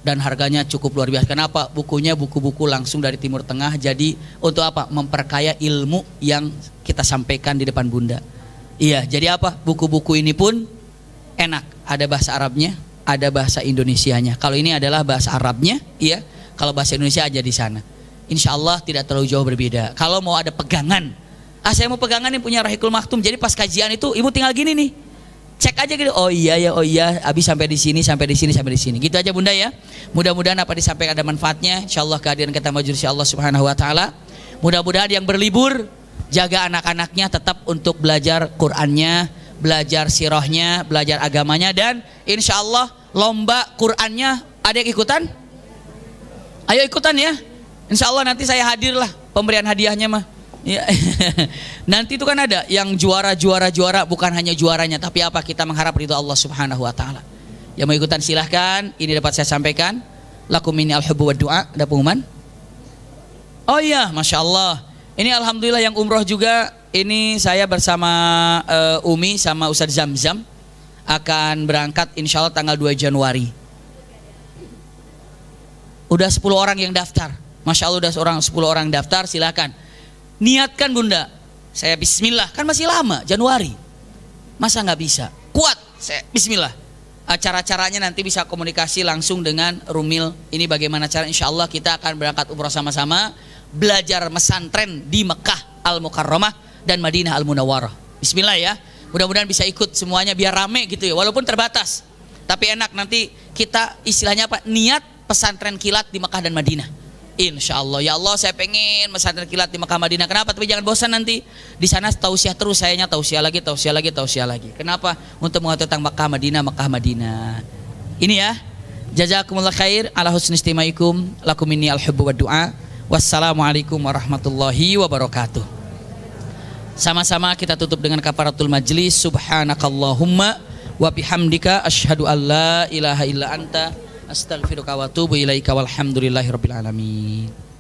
dan harganya cukup luar biasa. Kenapa? Bukunya buku-buku langsung dari Timur Tengah. Jadi untuk apa? Memperkaya ilmu yang kita sampaikan di depan Bunda. Iya, jadi apa? Buku-buku ini pun enak. Ada bahasa Arabnya, ada bahasa Indonesianya. Kalau ini adalah bahasa Arabnya, iya. Kalau bahasa Indonesia aja di sana. Insya Allah tidak terlalu jauh berbeda. Kalau mau ada pegangan, saya mau pegangan yang punya Rahikul Maktum. Jadi pas kajian itu ibu tinggal gini nih, cek aja gitu. Oh iya ya, habis sampai di sini. Gitu aja Bunda ya. Mudah-mudahan apa disampaikan ada manfaatnya. Insya Allah kehadiran kita majelis Allah Subhanahu Wa Taala. Mudah-mudahan yang berlibur jaga anak-anaknya tetap untuk belajar Qur'annya, belajar sirahnya, belajar agamanya, dan insya Allah lomba Qur'annya ada yang ikutan? Ayo ikutan ya. Insya Allah nanti saya hadir lah pemberian hadiahnya mah. Ya. Nanti itu kan ada yang juara, bukan hanya juaranya, tapi apa, kita mengharap ridho Allah Subhanahu Wa Taala. Yang mau ikutan silahkan. Ini dapat saya sampaikan. Lakum minni al-hubbu wa du'a. Ada pengumuman? Oh iya, Masya Allah. Ini alhamdulillah yang umroh juga. Ini saya bersama Umi sama Ustadz Zamzam akan berangkat insya Allah tanggal 2 Januari. Udah 10 orang yang daftar. Masya Allah udah 10 orang daftar, silakan. Niatkan Bunda, saya bismillah, kan masih lama, Januari. Masa nggak bisa? Kuat, saya bismillah. Cara-caranya nanti bisa komunikasi langsung dengan Rumil. Ini bagaimana cara, insya Allah kita akan berangkat umroh sama-sama. Belajar mesantren di Mekah Al-Mukarramah dan Madinah Al-Munawwarah. Bismillah ya. Mudah-mudahan bisa ikut semuanya biar rame gitu ya. Walaupun terbatas, tapi enak nanti kita istilahnya apa? Niat pesantren kilat di Mekah dan Madinah. Insya Allah, ya Allah saya pengen pesantren kilat di Mekah Madinah. Kenapa? Tapi jangan bosan nanti di sana tausiah terus, sayanya tausiah lagi. Kenapa? Untuk mengetahui tentang Mekah Madinah. Ini ya. Jazakumullah khair ala husni istimaikum. Lakum minni al-hubbu wa du'a. Wassalamualaikum warahmatullahi wabarakatuh. Sama-sama kita tutup dengan kafaratul majlis. Subhanakallahumma wa bihamdika asyhadu an la ilaha illa anta astaghfiruka wa atubu ilaika walhamdulillahi rabbil alamin.